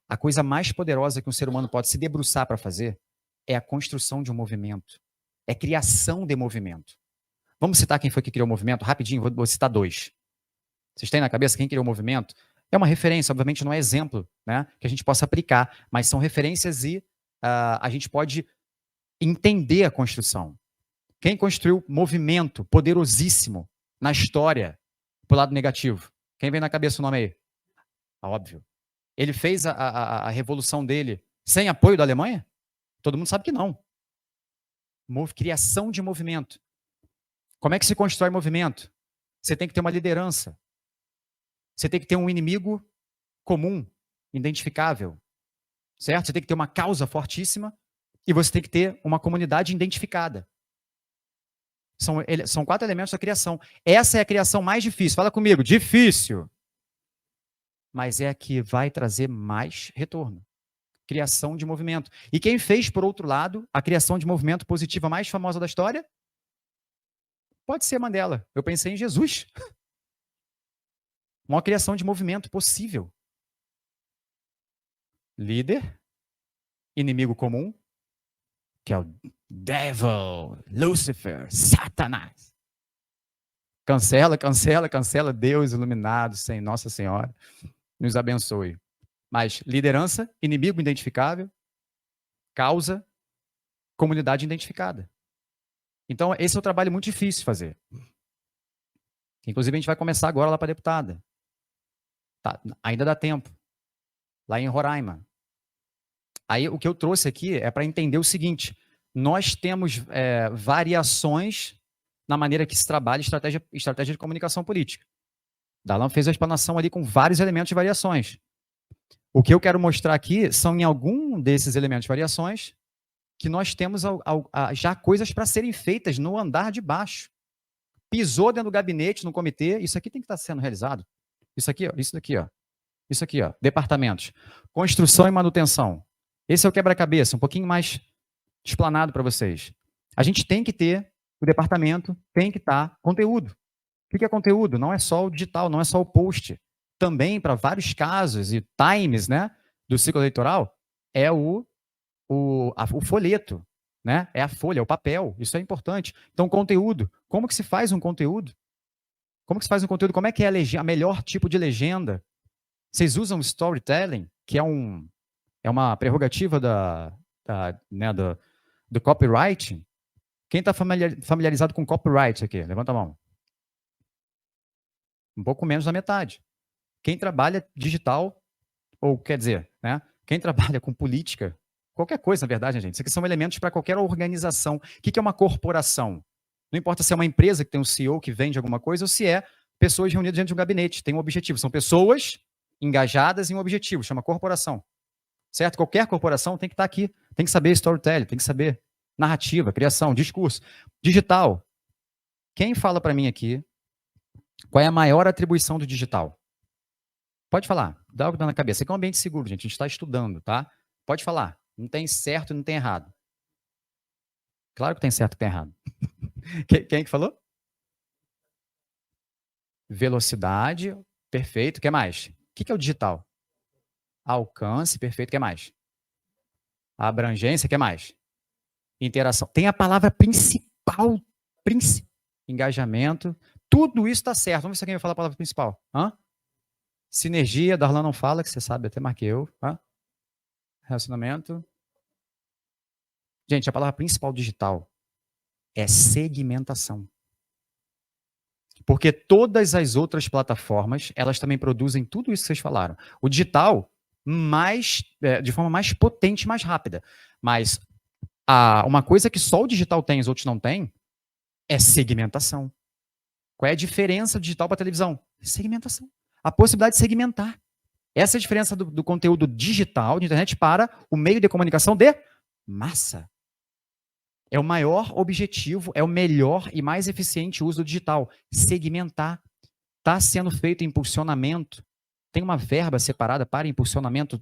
a coisa mais poderosa que um ser humano pode se debruçar para fazer é a construção de um movimento. É criação de movimento. Vamos citar quem foi que criou o movimento? Rapidinho, vou citar 2. Vocês têm na cabeça quem criou o movimento? É uma referência, obviamente não é exemplo, né, que a gente possa aplicar, mas são referências e a gente pode entender a construção. Quem construiu movimento poderosíssimo na história, pro lado negativo? Quem vem na cabeça o nome aí? Óbvio. Ele fez a revolução dele sem apoio da Alemanha? Todo mundo sabe que não. Criação de movimento. Como é que se constrói movimento? Você tem que ter uma liderança. Você tem que ter um inimigo comum, identificável. Certo? Você tem que ter uma causa fortíssima e você tem que ter uma comunidade identificada. São 4 elementos da criação. Essa é a criação mais difícil. Fala comigo, difícil. Mas é a que vai trazer mais retorno. Criação de movimento. E quem fez, por outro lado, a criação de movimento positiva mais famosa da história? Pode ser Mandela. Eu pensei em Jesus. Uma criação de movimento possível. Líder, inimigo comum, que é o Devil, Lúcifer, Satanás. Cancela, cancela, cancela. Deus iluminado, sem Nossa Senhora, nos abençoe. Mas liderança, inimigo identificável, causa, comunidade identificada. Então, esse é um trabalho muito difícil de fazer. Inclusive, a gente vai começar agora lá para a deputada. Tá, ainda dá tempo. Lá em Roraima. Aí, o que eu trouxe aqui é para entender o seguinte: nós temos variações na maneira que se trabalha estratégia de comunicação política. Darlan fez a explanação ali com vários elementos de variações. O que eu quero mostrar aqui são, em algum desses elementos de variações, que nós temos já coisas para serem feitas no andar de baixo. Pisou dentro do gabinete, no comitê, isso aqui tem que estar sendo realizado. Isso aqui, ó, isso daqui, ó. Isso aqui, ó, departamentos. Construção e manutenção. Esse é o quebra-cabeça, um pouquinho mais explanado para vocês. A gente tem que ter, o departamento tem que estar conteúdo. O que é conteúdo? Não é só o digital, não é só o post. Também, para vários casos e times, né, do ciclo eleitoral, é o folheto, né? É a folha, é o papel. Isso é importante. Então, conteúdo. Como que se faz um conteúdo? Como que se faz um conteúdo? Como é que é a melhor tipo de legenda? Vocês usam storytelling, que é uma prerrogativa né, do copyright? Quem está familiarizado com copyright aqui? Levanta a mão. Um pouco menos da metade. Quem trabalha digital, ou quer dizer, né, quem trabalha com política, qualquer coisa, na verdade, gente, isso aqui são elementos para qualquer organização. O que é uma corporação? Não importa se é uma empresa que tem um CEO que vende alguma coisa ou se é pessoas reunidas dentro de um gabinete, tem um objetivo. São pessoas engajadas em um objetivo, chama corporação. Certo? Qualquer corporação tem que estar aqui, tem que saber storytelling, tem que saber narrativa, criação, discurso. Digital. Quem fala para mim aqui qual é a maior atribuição do digital? Pode falar, dá o que dá na cabeça. Aqui é um ambiente seguro, gente, a gente está estudando, tá? Pode falar, não tem certo e não tem errado. Claro que tem certo e tem errado. Quem que falou? Velocidade, perfeito. O que mais? O que é o digital? Alcance, perfeito. O que mais? Abrangência, o que mais? Interação. Tem a palavra principal, engajamento. Tudo isso está certo. Vamos ver se alguém vai falar a palavra principal. Hã? Sinergia, Darlan não fala, que você sabe, até marquei eu. Hã? Relacionamento. Gente, a palavra principal digital é segmentação. Porque todas as outras plataformas, elas também produzem tudo isso que vocês falaram. O digital, de forma mais potente, mais rápida. Mas uma coisa que só o digital tem e os outros não têm é segmentação. Qual é a diferença do digital para a televisão? Segmentação. A possibilidade de segmentar. Essa é a diferença do conteúdo digital, de internet, para o meio de comunicação de massa. É o maior objetivo, é o melhor e mais eficiente uso do digital. Segmentar. Está sendo feito impulsionamento. Tem uma verba separada para impulsionamento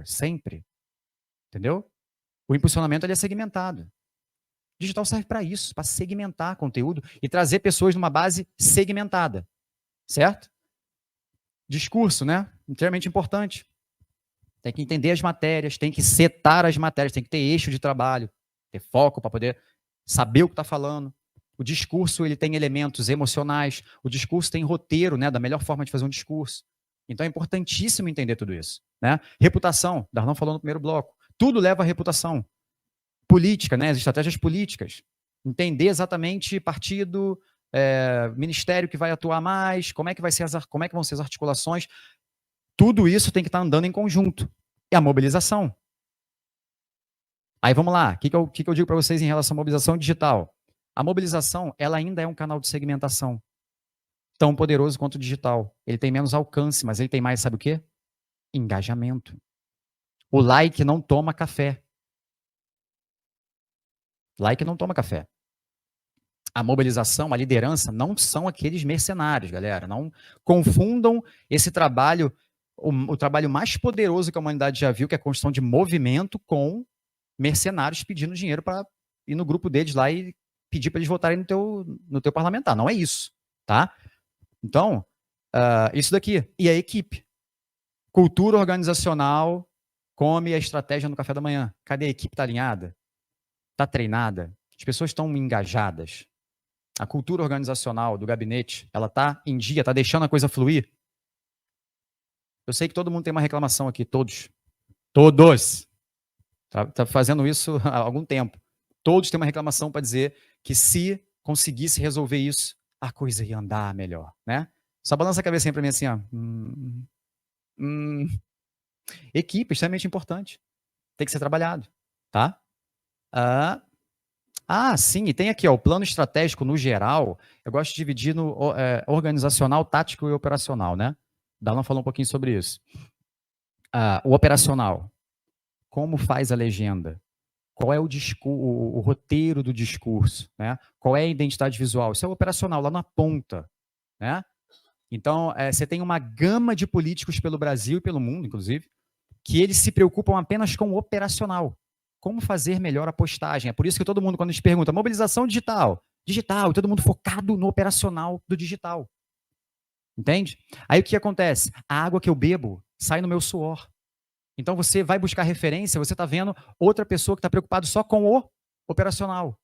sempre. Entendeu? O impulsionamento ele é segmentado. O digital serve para isso, para segmentar conteúdo e trazer pessoas numa base segmentada. Certo? Discurso, né? Extremamente importante. Tem que entender as matérias, tem que setar as matérias, tem que ter eixo de trabalho, ter foco para poder saber o que está falando. O discurso ele tem elementos emocionais, o discurso tem roteiro, né, da melhor forma de fazer um discurso. Então é importantíssimo entender tudo isso. Né? Reputação, Darlan falou no primeiro bloco. Tudo leva a reputação. Política, né, as estratégias políticas. Entender exatamente partido, ministério que vai atuar mais, como é que vão ser as articulações. Tudo isso tem que estar andando em conjunto. E a mobilização. Aí vamos lá, o que eu digo para vocês em relação à mobilização digital? A mobilização, ela ainda é um canal de segmentação tão poderoso quanto o digital. Ele tem menos alcance, mas ele tem mais, sabe o quê? Engajamento. O like não toma café. Like não toma café. A mobilização, a liderança, não são aqueles mercenários, galera. Não confundam esse trabalho, o trabalho mais poderoso que a humanidade já viu, que é a construção de movimento, com mercenários pedindo dinheiro para ir no grupo deles lá e pedir para eles votarem no teu parlamentar. Não é isso, tá? Então, isso daqui. E a equipe. Cultura organizacional come a estratégia no café da manhã. Cadê a equipe? Está alinhada? Está treinada? As pessoas estão engajadas? A cultura organizacional do gabinete, ela está em dia? Está deixando a coisa fluir? Eu sei que todo mundo tem uma reclamação aqui, todos. Todos. Tá fazendo isso há algum tempo. Todos têm uma reclamação para dizer que se conseguisse resolver isso, a coisa ia andar melhor, né? Só balança a cabecinha para mim assim, ó. Equipe, extremamente importante. Tem que ser trabalhado, tá? Sim, e tem aqui, ó, o plano estratégico no geral, eu gosto de dividir no organizacional, tático e operacional, né? Darlan falou um pouquinho sobre isso. O operacional, como faz a legenda? Qual é o roteiro do discurso? Né? Qual é a identidade visual? Isso é o operacional, lá na ponta. Né? Então, você tem uma gama de políticos pelo Brasil e pelo mundo, inclusive, que eles se preocupam apenas com o operacional, como fazer melhor a postagem. É por isso que todo mundo, quando a gente pergunta, mobilização digital, e todo mundo focado no operacional do digital. Entende? Aí o que acontece? A água que eu bebo sai no meu suor. Então você vai buscar referência, você está vendo outra pessoa que está preocupado só com o operacional.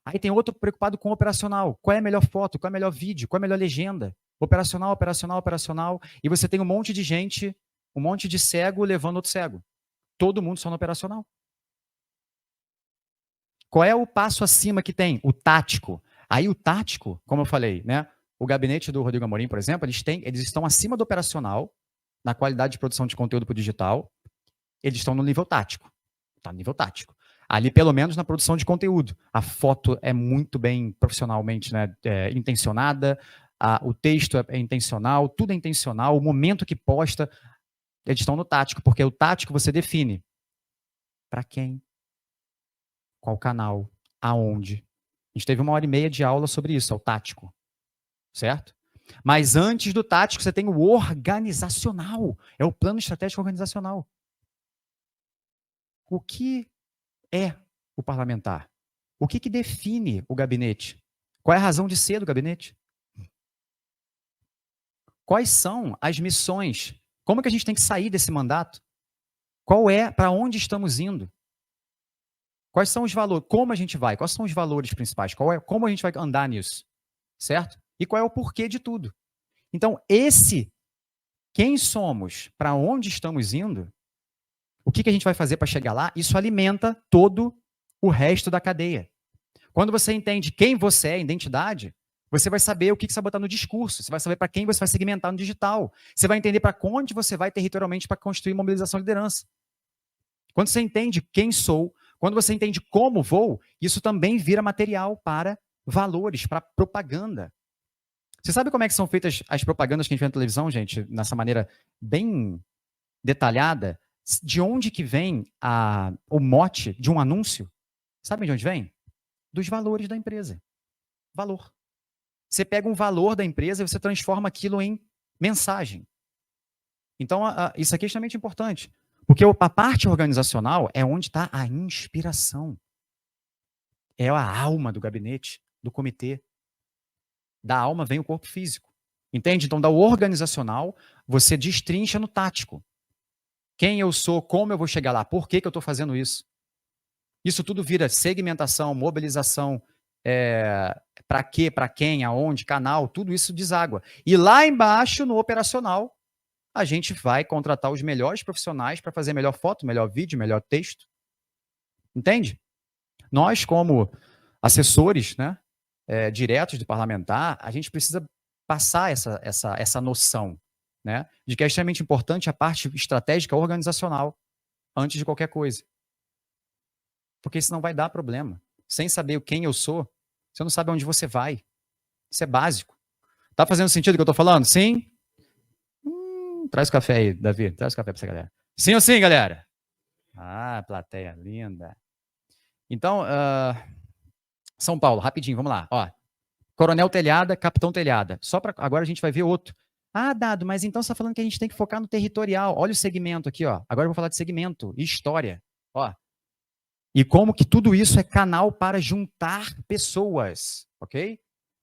Aí tem outro preocupado com o operacional. Qual é a melhor foto? Qual é o melhor vídeo? Qual é a melhor legenda? Operacional, operacional, operacional. E você tem um monte de gente, um monte de cego levando outro cego. Todo mundo só no operacional. Qual é o passo acima que tem? O tático. Aí o tático, como eu falei, né? O gabinete do Rodrigo Amorim, por exemplo, eles estão acima do operacional, na qualidade de produção de conteúdo para o digital, eles estão no nível tático. Tá no nível tático. Ali, pelo menos, na produção de conteúdo. A foto é muito bem profissionalmente, né, intencionada, o texto é intencional, tudo é intencional, o momento que posta, eles estão no tático, porque o tático você define para quem, qual canal, aonde. A gente teve 1h30 de aula sobre isso, é o tático. Certo? Mas antes do tático, você tem o organizacional. É o plano estratégico organizacional. O que é o parlamentar? O que define o gabinete? Qual é a razão de ser do gabinete? Quais são as missões? Como que a gente tem que sair desse mandato? Qual é, para onde estamos indo? Quais são os valores? Como a gente vai? Quais são os valores principais? Como a gente vai andar nisso? Certo? E qual é o porquê de tudo? Então, quem somos, para onde estamos indo, o que a gente vai fazer para chegar lá, isso alimenta todo o resto da cadeia. Quando você entende quem você é, identidade, você vai saber o que você vai botar no discurso, você vai saber para quem você vai segmentar no digital, você vai entender para onde você vai territorialmente para construir mobilização e liderança. Quando você entende quem sou, quando você entende como vou, isso também vira material para valores, para propaganda. Você sabe como é que são feitas as propagandas que a gente vê na televisão, gente, nessa maneira bem detalhada? De onde que vem o mote de um anúncio? Sabe de onde vem? Dos valores da empresa. Valor. Você pega um valor da empresa e você transforma aquilo em mensagem. Então, isso aqui é extremamente importante. Porque a parte organizacional é onde está a inspiração. É a alma do gabinete, do comitê. Da alma vem o corpo físico. Entende? Então, da organizacional, você destrincha no tático. Quem eu sou, como eu vou chegar lá, por que eu estou fazendo isso. Isso tudo vira segmentação, mobilização, para quê, para quem, aonde, canal, tudo isso deságua. E lá embaixo, no operacional, a gente vai contratar os melhores profissionais para fazer melhor foto, melhor vídeo, melhor texto. Entende? Nós, como assessores, né, diretos do parlamentar, a gente precisa passar essa noção, né, de que é extremamente importante a parte estratégica organizacional antes de qualquer coisa. Porque senão vai dar problema. Sem saber quem eu sou, você não sabe onde você vai. Isso é básico. Tá fazendo sentido o que eu tô falando? Sim? Traz o café aí, Davi. Traz o café pra essa galera. Sim ou sim, galera? Ah, plateia linda. Então, São Paulo, rapidinho, vamos lá. Ó, Coronel Telhada, Capitão Telhada. Agora a gente vai ver outro. Ah, Dado, mas então você está falando que a gente tem que focar no territorial. Olha o segmento aqui, ó. Agora eu vou falar de segmento e história. Ó. E como que tudo isso é canal para juntar pessoas, ok?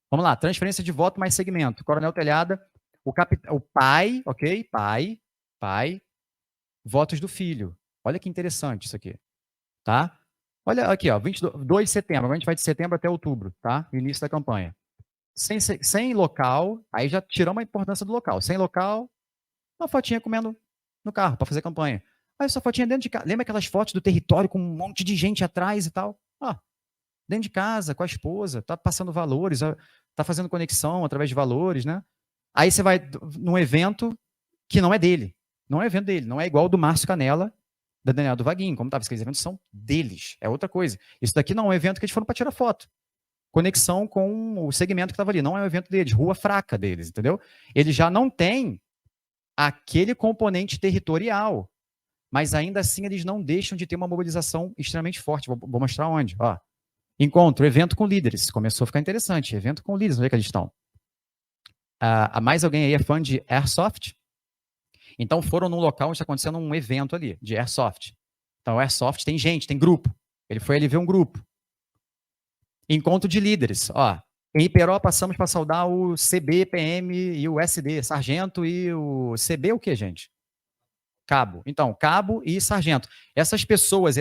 Vamos lá, transferência de voto mais segmento. Coronel Telhada, o pai, ok? Pai, votos do filho. Olha que interessante isso aqui, tá? Olha aqui, ó, 22 de setembro, agora a gente vai de setembro até outubro, tá? Início da campanha. Sem local, aí já tiramos a importância do local. Sem local, uma fotinha comendo no carro para fazer campanha. Aí essa fotinha dentro de casa. Lembra aquelas fotos do território com um monte de gente atrás e tal? Ó, dentro de casa, com a esposa, tá passando valores, tá fazendo conexão através de valores, né? Aí você vai num evento que não é dele. Não é evento dele, não é igual do Márcio Canela, da Daniela do Vaguinho, como estava, aqueles eventos são deles, é outra coisa. Isso daqui não é um evento que eles foram para tirar foto. Conexão com o segmento que estava ali, não é um evento deles, rua fraca deles, entendeu? Ele já não tem aquele componente territorial, mas ainda assim eles não deixam de ter uma mobilização extremamente forte. Vou mostrar onde. Ó. Encontro, evento com líderes. Começou a ficar interessante. Evento com líderes, onde é que eles estão? Mais alguém aí é fã de Airsoft? Então foram num local onde está acontecendo um evento ali, de Airsoft. Então Airsoft tem gente, tem grupo. Ele foi ali ver um grupo. Encontro de líderes. Ó, em Iperó passamos para saudar o CB, PM e o SD, sargento e o CB o que, gente? Cabo. Então, cabo e sargento. Essas pessoas,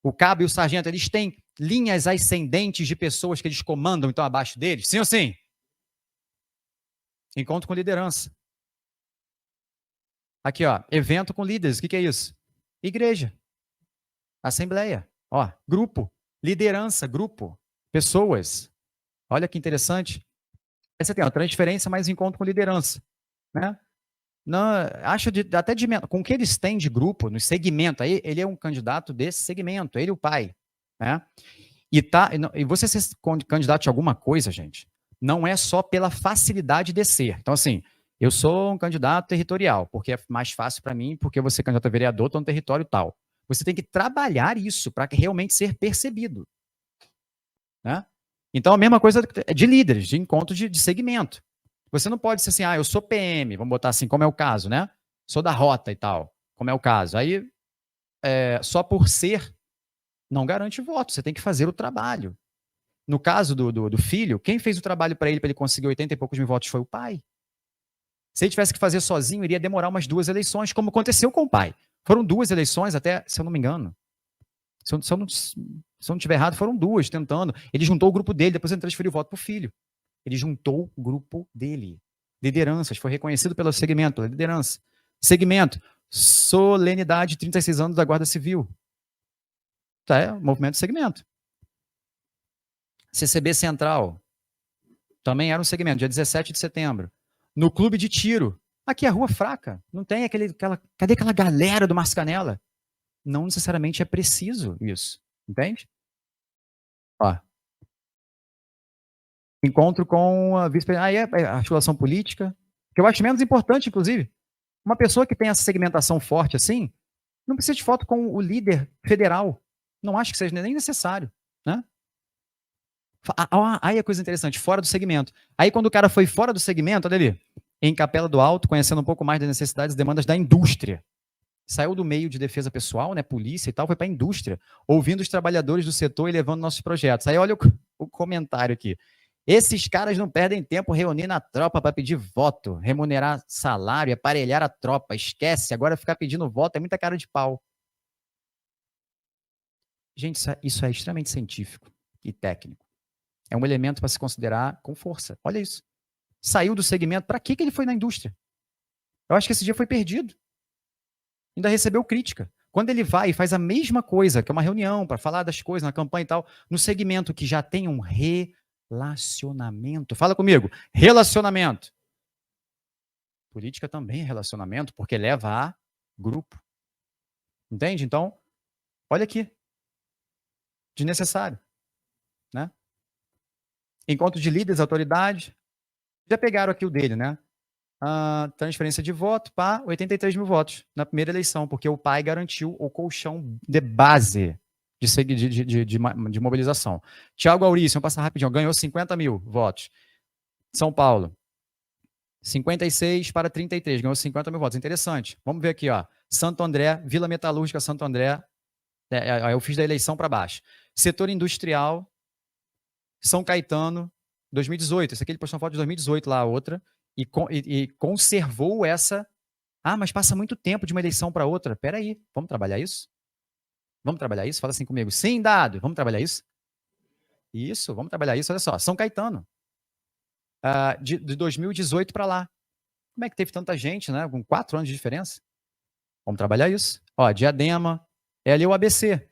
o cabo e o sargento, eles têm linhas ascendentes de pessoas que eles comandam, então, abaixo deles? Sim ou sim? Encontro com liderança. Aqui, ó, evento com líderes. O que é isso? Igreja. Assembleia. Ó, grupo. Liderança, grupo. Pessoas. Olha que interessante. Aí você tem a transferência mais encontro com liderança, né? Não, acho até de com o que eles têm de grupo, no segmento, aí ele é um candidato desse segmento, ele e o pai, né? E você ser candidato de alguma coisa, gente, não é só pela facilidade de ser. Então, assim, eu sou um candidato territorial, porque é mais fácil para mim, porque você é candidato a vereador, estou no território tal. Você tem que trabalhar isso para realmente ser percebido, né? Então, a mesma coisa de líderes, de encontro de segmento. Você não pode ser assim, eu sou PM, vamos botar assim, como é o caso, né? Sou da rota e tal, como é o caso. Aí, só por ser, não garante voto, você tem que fazer o trabalho. No caso do filho, quem fez o trabalho para ele conseguir 80 e poucos mil votos foi o pai. Se ele tivesse que fazer sozinho, iria demorar umas 2 eleições, como aconteceu com o pai. Foram 2 eleições até, se eu não me engano. Se eu não tiver errado, foram 2 tentando. Ele juntou o grupo dele, depois ele transferiu o voto para o filho. Ele juntou o grupo dele. Lideranças, foi reconhecido pelo segmento, pela liderança. Segmento, solenidade, 36 anos da Guarda Civil. Tá, é movimento de segmento. CCB Central, também era um segmento, dia 17 de setembro. No Clube de Tiro, aqui é Rua Fraca, não tem cadê aquela galera do Márcio Canela? Não necessariamente é preciso isso, entende? Ó, encontro com a vice-presidente. Aí é a articulação política, que eu acho menos importante, inclusive. Uma pessoa que tem essa segmentação forte assim, não precisa de foto com o líder federal. Não acho que seja nem necessário, né? Aí é coisa interessante, fora do segmento. Aí quando o cara foi fora do segmento, olha ali, em Capela do Alto, conhecendo um pouco mais das necessidades e demandas da indústria. Saiu do meio de defesa pessoal, né, polícia e tal, foi para a indústria, ouvindo os trabalhadores do setor e levando nossos projetos. Aí olha o comentário aqui. Esses caras não perdem tempo reunindo a tropa para pedir voto, remunerar salário, aparelhar a tropa. Esquece, agora ficar pedindo voto é muita cara de pau. Gente, isso é extremamente científico e técnico. É um elemento para se considerar com força. Olha isso. Saiu do segmento, para que ele foi na indústria? Eu acho que esse dia foi perdido. Ainda recebeu crítica. Quando ele vai e faz a mesma coisa, que é uma reunião para falar das coisas na campanha e tal, no segmento que já tem um relacionamento. Fala comigo. Relacionamento. Política também é relacionamento, porque leva a grupo. Entende? Então, olha aqui. Desnecessário. Né? Encontro de líderes, autoridade. Já pegaram aqui o dele, né? Transferência de voto para 83 mil votos na primeira eleição, porque o pai garantiu o colchão de base de mobilização. Tiago Aurício, vamos passar rapidinho, ganhou 50 mil votos. São Paulo, 56 para 33, ganhou 50 mil votos. Interessante. Vamos ver aqui, ó. Santo André, Vila Metalúrgica, Santo André. Eu fiz da eleição para baixo. Setor industrial, São Caetano, 2018. Esse aqui ele postou uma foto de 2018 lá, a outra. E conservou essa. Mas passa muito tempo de uma eleição para outra. Peraí, vamos trabalhar isso? Vamos trabalhar isso? Fala assim comigo. Sim, dado. Vamos trabalhar isso? Isso, vamos trabalhar isso. Olha só, São Caetano. De 2018 para lá. Como é que teve tanta gente, né? Com 4 anos de diferença? Vamos trabalhar isso. Ó, Diadema. É ali o ABC.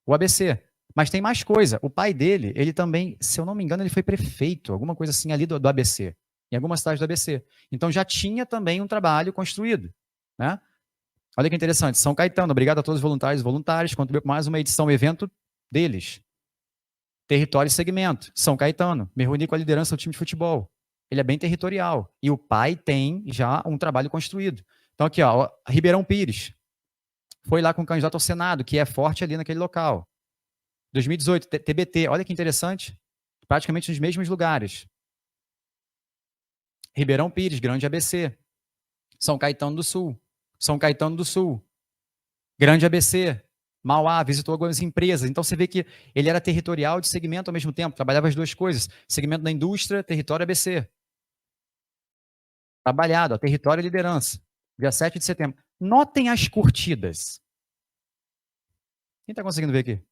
O ABC. Mas tem mais coisa. O pai dele, ele também, se eu não me engano, ele foi prefeito, alguma coisa assim ali do ABC. Em algumas cidades do ABC. Então já tinha também um trabalho construído, né? Olha que interessante. São Caetano, obrigado a todos os voluntários e voluntárias, contribuiu com mais uma edição, evento deles. Território e segmento. São Caetano, me reuni com a liderança do time de futebol. Ele é bem territorial. E o pai tem já um trabalho construído. Então aqui, ó, Ribeirão Pires. Foi lá com o candidato ao Senado, que é forte ali naquele local. 2018, TBT, olha que interessante. Praticamente nos mesmos lugares. Ribeirão Pires, Grande ABC. São Caetano do Sul. São Caetano do Sul. Grande ABC. Mauá, visitou algumas empresas. Então você vê que ele era territorial de segmento ao mesmo tempo, trabalhava as duas coisas. Segmento da indústria, território ABC. Trabalhado, ó, território e liderança. Dia 7 de setembro. Notem as curtidas. Quem está conseguindo ver aqui?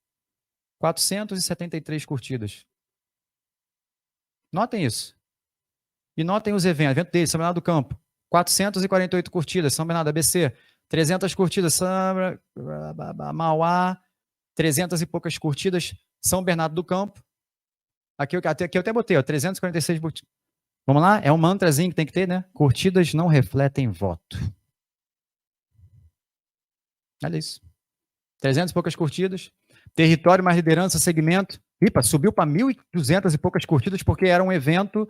473 curtidas. Notem isso. E notem os eventos. Evento dele, São Bernardo do Campo. 448 curtidas, São Bernardo ABC. 300 curtidas, Mauá. 300 e poucas curtidas, São Bernardo do Campo. Aqui eu até botei, ó, 346 curtidas. Vamos lá? É um mantrazinho que tem que ter, né? Curtidas não refletem voto. Olha isso. 300 e poucas curtidas. Território mais liderança, segmento. Ipa, subiu para 1.200 e poucas curtidas porque era um evento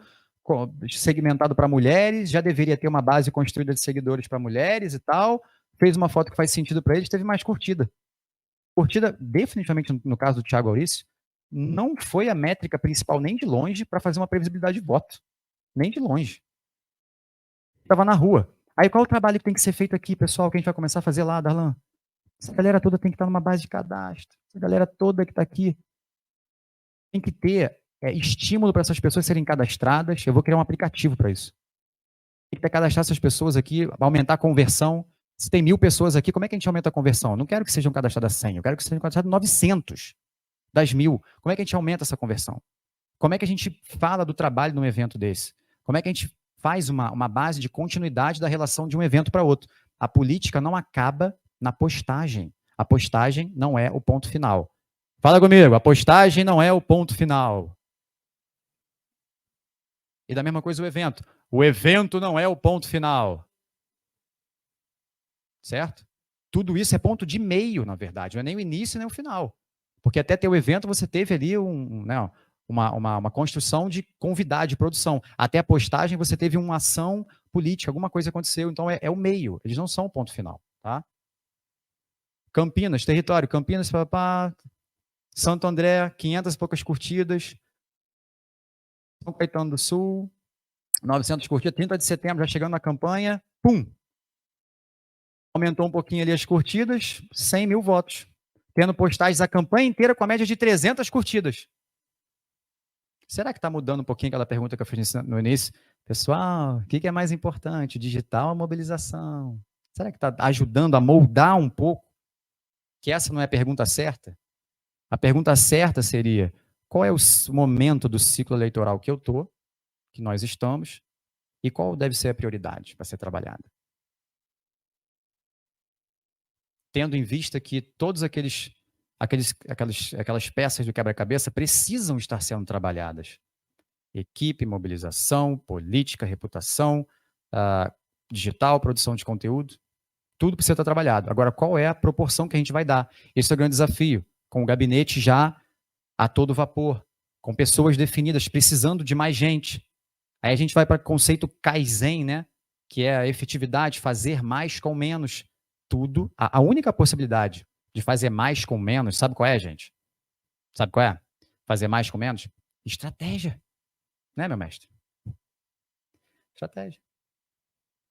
segmentado para mulheres, já deveria ter uma base construída de seguidores para mulheres e tal. Fez uma foto que faz sentido para eles, teve mais curtida. Curtida, definitivamente, no caso do Thiago Aurice, não foi a métrica principal nem de longe para fazer uma previsibilidade de voto. Nem de longe. Estava na rua. Aí qual o trabalho que tem que ser feito aqui, pessoal, que a gente vai começar a fazer lá, Darlan? Essa galera toda tem que estar numa base de cadastro. Essa galera toda que está aqui tem que ter estímulo para essas pessoas serem cadastradas. Eu vou criar um aplicativo para isso. Tem que cadastrar essas pessoas aqui, aumentar a conversão. Se tem 1.000 pessoas aqui, como é que a gente aumenta a conversão? Eu não quero que sejam cadastradas 100, eu quero que sejam cadastradas 900 das 1.000. Como é que a gente aumenta essa conversão? Como é que a gente fala do trabalho num evento desse? Como é que a gente faz uma base de continuidade da relação de um evento para outro? A política não acaba na postagem. A postagem não é o ponto final. Fala comigo, a postagem não é o ponto final. E da mesma coisa o evento. O evento não é o ponto final. Certo? Tudo isso é ponto de meio, na verdade. Não é nem o início nem o final. Porque até ter o evento você teve ali uma construção de convidar, de produção. Até a postagem você teve uma ação política, alguma coisa aconteceu. Então é o meio. Eles não são o ponto final. Tá? Campinas, território. Campinas, Santo André, 500 e poucas curtidas. São Caetano do Sul, 900 curtidas. 30 de setembro, já chegando na campanha. Pum! Aumentou um pouquinho ali as curtidas, 100 mil votos. Tendo postagens a campanha inteira com a média de 300 curtidas. Será que está mudando um pouquinho aquela pergunta que eu fiz no início? Pessoal, o que é mais importante, digital ou mobilização? Será que está ajudando a moldar um pouco? Que essa não é a pergunta certa? A pergunta certa seria, qual é o momento do ciclo eleitoral que eu estou, que nós estamos, e qual deve ser a prioridade para ser trabalhada? Tendo em vista que todas aquelas peças do quebra-cabeça precisam estar sendo trabalhadas. Equipe, mobilização, política, reputação, digital, produção de conteúdo, tudo precisa estar trabalhado. Agora, qual é a proporção que a gente vai dar? Esse é o grande desafio, com o gabinete já a todo vapor, com pessoas definidas, precisando de mais gente. Aí a gente vai para o conceito Kaizen, né? Que é a efetividade, fazer mais com menos. Tudo. A única possibilidade de fazer mais com menos, sabe qual é, gente? Sabe qual é? Fazer mais com menos? Estratégia. Né, meu mestre? Estratégia.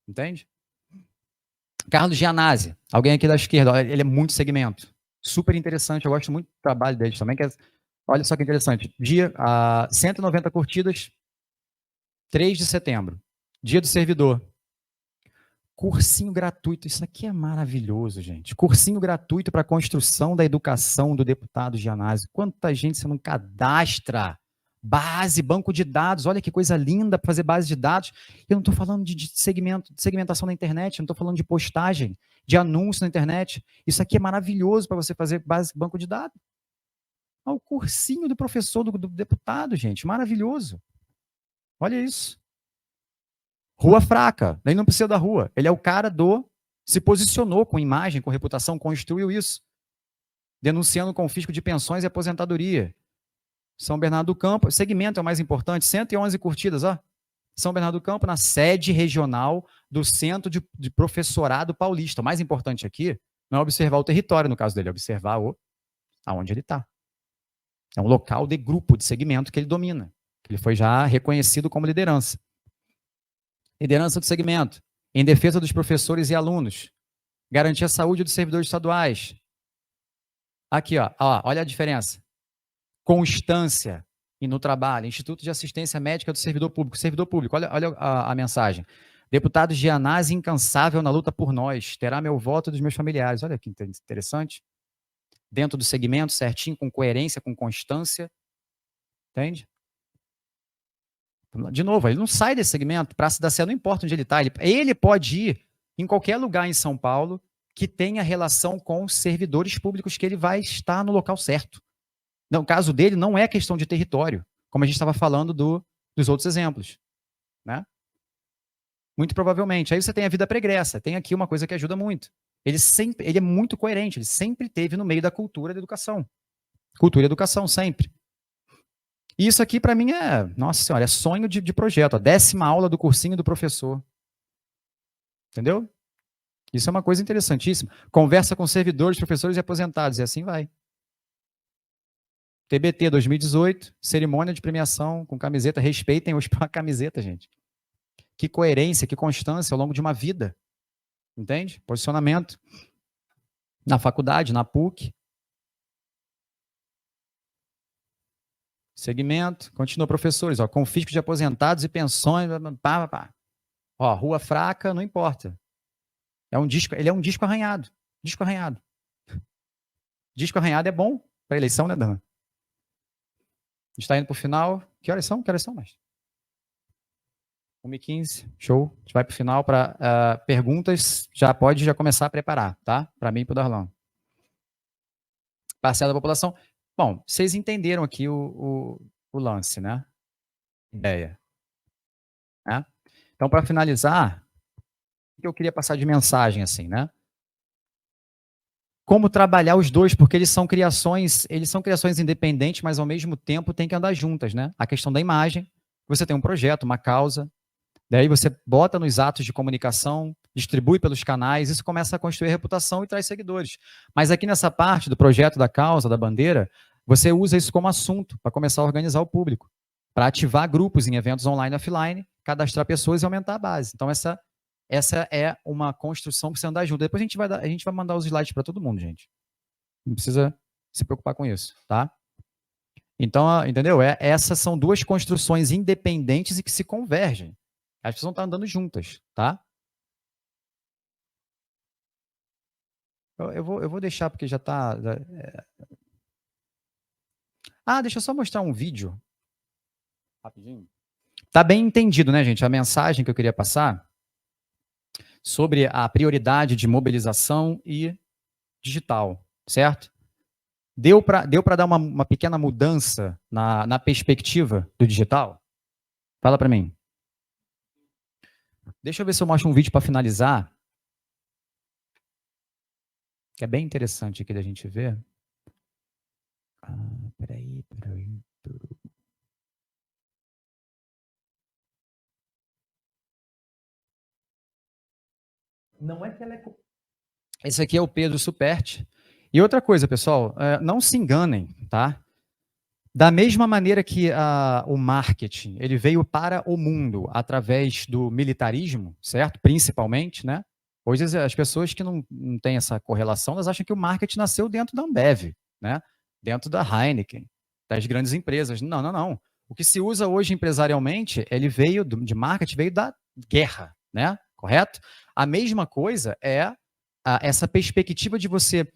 Entende? Carlos Gianazzi, alguém aqui da esquerda, ele é muito segmento. Super interessante, eu gosto muito do trabalho dele também. Olha só que interessante. 190 curtidas, 3 de setembro. Dia do servidor. Cursinho gratuito, isso aqui é maravilhoso, gente. Cursinho gratuito para a construção da educação do deputado Gianazzi. Quanta gente você não cadastra? Base, banco de dados, olha que coisa linda para fazer base de dados. Eu não estou falando de segmentação na internet, eu não estou falando de postagem, de anúncio na internet. Isso aqui é maravilhoso para você fazer banco de dados. O cursinho do professor, do deputado, gente, maravilhoso. Olha isso. Rua fraca, ele não precisa da rua. Ele é o cara se posicionou com imagem, com reputação, construiu isso. Denunciando o confisco de pensões e aposentadoria. São Bernardo do Campo, segmento é o mais importante, 111 curtidas, ó. São Bernardo do Campo, na sede regional do Centro de Professorado Paulista. O mais importante aqui não é observar o território, no caso dele, é observar aonde ele está. É um local de grupo, de segmento que ele domina. Ele foi já reconhecido como liderança. Liderança do segmento, em defesa dos professores e alunos, garantir a saúde dos servidores estaduais, Aqui, ó, olha a diferença. Constância e no trabalho. Instituto de Assistência Médica do Servidor Público. Servidor Público, olha a mensagem. Deputado Gianazzi, incansável na luta por nós. Terá meu voto e dos meus familiares. Olha que interessante. Dentro do segmento, certinho, com coerência, com constância. Entende? De novo, ele não sai desse segmento. Praça da Sé não importa onde ele está. Ele pode ir em qualquer lugar em São Paulo que tenha relação com servidores públicos, que ele vai estar no local certo. No caso dele, não é questão de território, como a gente estava falando dos outros exemplos. Né? Muito provavelmente. Aí você tem a vida pregressa. Tem aqui uma coisa que ajuda muito. Ele é muito coerente. Ele sempre esteve no meio da cultura da educação. Cultura e educação, sempre. E isso aqui, para mim, nossa senhora, é sonho de projeto. A 10ª aula do cursinho do professor. Entendeu? Isso é uma coisa interessantíssima. Conversa com servidores, professores e aposentados. E assim vai. TBT 2018, cerimônia de premiação com camiseta. Respeitem a camiseta, gente. Que coerência, que constância ao longo de uma vida. Entende? Posicionamento. Na faculdade, na PUC. Segmento. Continua, professores. Ó, confisco de aposentados e pensões. Ó, rua fraca, não importa. Ele é um disco arranhado. Disco arranhado. Disco arranhado é bom para eleição, né, Dan? A gente está indo para o final. Que horas são? Que horas são, mais? 1h15. Show. A gente vai para o final para perguntas. Já pode começar a preparar, tá? Para mim e para o Darlan. Parcela da população. Bom, vocês entenderam aqui o lance, né? Ideia. Né? Então, para finalizar, o que eu queria passar de mensagem, assim, né? Como trabalhar os dois, porque eles são criações independentes, mas ao mesmo tempo tem que andar juntas, né? A questão da imagem, você tem um projeto, uma causa, daí você bota nos atos de comunicação, distribui pelos canais, isso começa a construir reputação e traz seguidores. Mas aqui nessa parte do projeto, da causa, da bandeira, você usa isso como assunto para começar a organizar o público, para ativar grupos em eventos online e offline, cadastrar pessoas e aumentar a base. Então, essa é uma construção para você andar junto. Depois a gente vai mandar os slides para todo mundo, gente. Não precisa se preocupar com isso, tá? Então, entendeu? Essas são duas construções independentes e que se convergem. As pessoas vão estar andando juntas, tá? Eu vou deixar porque já está... deixa eu só mostrar um vídeo. Rapidinho. Tá bem entendido, né, gente? A mensagem que eu queria passar sobre a prioridade de mobilização e digital, certo? Deu para dar uma pequena mudança na perspectiva do digital? Fala para mim. Deixa eu ver se eu mostro um vídeo para finalizar, que é bem interessante aqui da gente ver. Peraí. Não é que ela é... Esse aqui é o Pedro Superti. E outra coisa, pessoal, não se enganem, tá? Da mesma maneira que o marketing ele veio para o mundo através do militarismo, certo? Principalmente, né? Hoje as pessoas que não têm essa correlação, elas acham que o marketing nasceu dentro da Ambev, né? Dentro da Heineken, das grandes empresas. Não. O que se usa hoje empresarialmente, ele veio de marketing, veio da guerra, né? Correto? A mesma coisa é essa perspectiva de você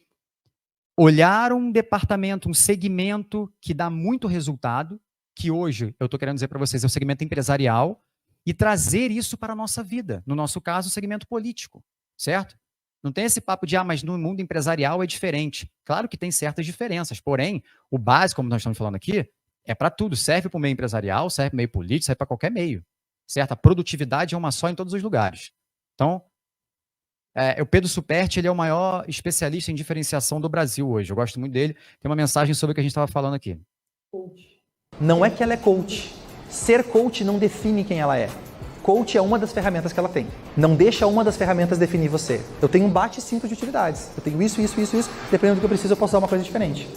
olhar um departamento, um segmento que dá muito resultado, que hoje, eu estou querendo dizer para vocês, é o segmento empresarial, e trazer isso para a nossa vida. No nosso caso, o segmento político, certo? Não tem esse papo de, mas no mundo empresarial é diferente. Claro que tem certas diferenças, porém, o básico, como nós estamos falando aqui, é para tudo. Serve para o meio empresarial, serve para o meio político, serve para qualquer meio, certo? A produtividade é uma só em todos os lugares. Então, o Pedro Superti, ele é o maior especialista em diferenciação do Brasil hoje. Eu gosto muito dele. Tem uma mensagem sobre o que a gente estava falando aqui. Não é que ela é coach. Ser coach não define quem ela é. Coach é uma das ferramentas que ela tem. Não deixa uma das ferramentas definir você. Eu tenho um bate 5 de utilidades. Eu tenho isso. Dependendo do que eu preciso, eu posso dar uma coisa diferente.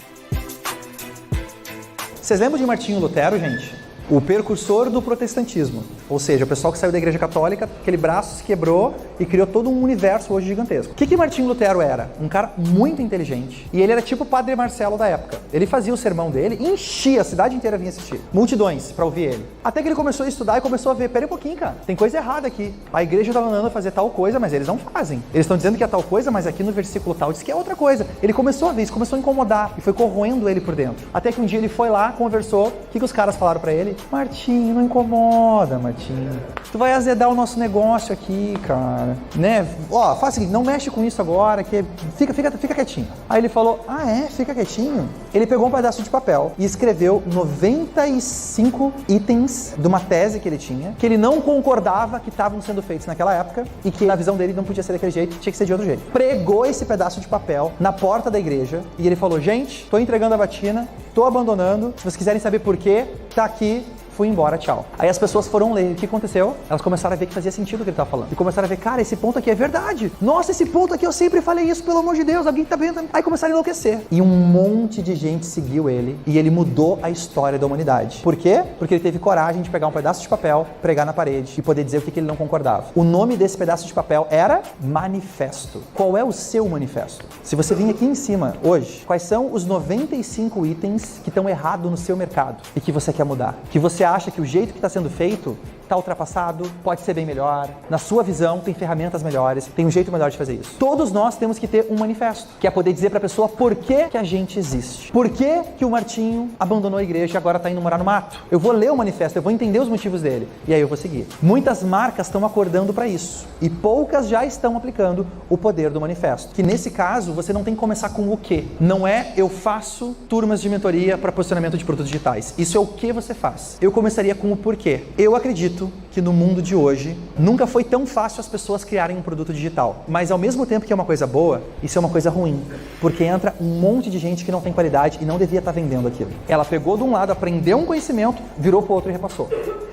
Vocês lembram de Martinho Lutero, gente? o precursor do protestantismo. Ou seja, o pessoal que saiu da Igreja Católica, aquele braço se quebrou e criou todo um universo hoje gigantesco. O que Martinho Lutero era? Um cara muito inteligente. E ele era tipo o Padre Marcelo da época. Ele fazia o sermão dele e enchia, a cidade inteira vinha assistir. Multidões para ouvir ele. Até que ele começou a estudar e começou a ver, pera um pouquinho, cara, tem coisa errada aqui. A igreja tá mandando fazer tal coisa, mas eles não fazem. Eles estão dizendo que é tal coisa, mas aqui no versículo tal diz que é outra coisa. Ele começou a ver isso, começou a incomodar e foi corroendo ele por dentro. Até que um dia ele foi lá, conversou, o que os caras falaram para ele? Martinho, não incomoda, Martinho. Tu vai azedar o nosso negócio aqui, cara. Né? Ó, faz o seguinte, não mexe com isso agora, que fica quietinho. Aí ele falou, fica quietinho. Ele pegou um pedaço de papel e escreveu 95 itens de uma tese que ele tinha, que ele não concordava que estavam sendo feitos naquela época e que na visão dele não podia ser daquele jeito, tinha que ser de outro jeito. Pregou esse pedaço de papel na porta da igreja e ele falou, gente, tô entregando a batina, tô abandonando, se vocês quiserem saber por quê, tá aqui, fui embora, tchau. Aí as pessoas foram ler. O que aconteceu? Elas começaram a ver que fazia sentido o que ele estava falando. E começaram a ver, cara, esse ponto aqui é verdade. Nossa, esse ponto aqui eu sempre falei isso, pelo amor de Deus, alguém tá vendo? Aí começaram a enlouquecer. E um monte de gente seguiu ele e ele mudou a história da humanidade. Por quê? Porque ele teve coragem de pegar um pedaço de papel, pregar na parede e poder dizer o que ele não concordava. O nome desse pedaço de papel era Manifesto. Qual é o seu manifesto? Se você vir aqui em cima hoje, quais são os 95 itens que estão errados no seu mercado e que você quer mudar? Que você acha que o jeito que está sendo feito está ultrapassado, pode ser bem melhor. Na sua visão, tem ferramentas melhores, tem um jeito melhor de fazer isso. Todos nós temos que ter um manifesto, que é poder dizer para a pessoa por que a gente existe. Por que o Martinho abandonou a igreja e agora está indo morar no mato? Eu vou ler o manifesto, eu vou entender os motivos dele e aí eu vou seguir. Muitas marcas estão acordando para isso e poucas já estão aplicando o poder do manifesto. Que nesse caso, você não tem que começar com o quê? Não é eu faço turmas de mentoria para posicionamento de produtos digitais. Isso é o que você faz. Eu começaria com o porquê. Eu acredito que no mundo de hoje nunca foi tão fácil as pessoas criarem um produto digital, mas ao mesmo tempo que é uma coisa boa, isso é uma coisa ruim, porque entra um monte de gente que não tem qualidade e não devia estar vendendo aquilo. Ela pegou de um lado, aprendeu um conhecimento, virou para o outro e repassou.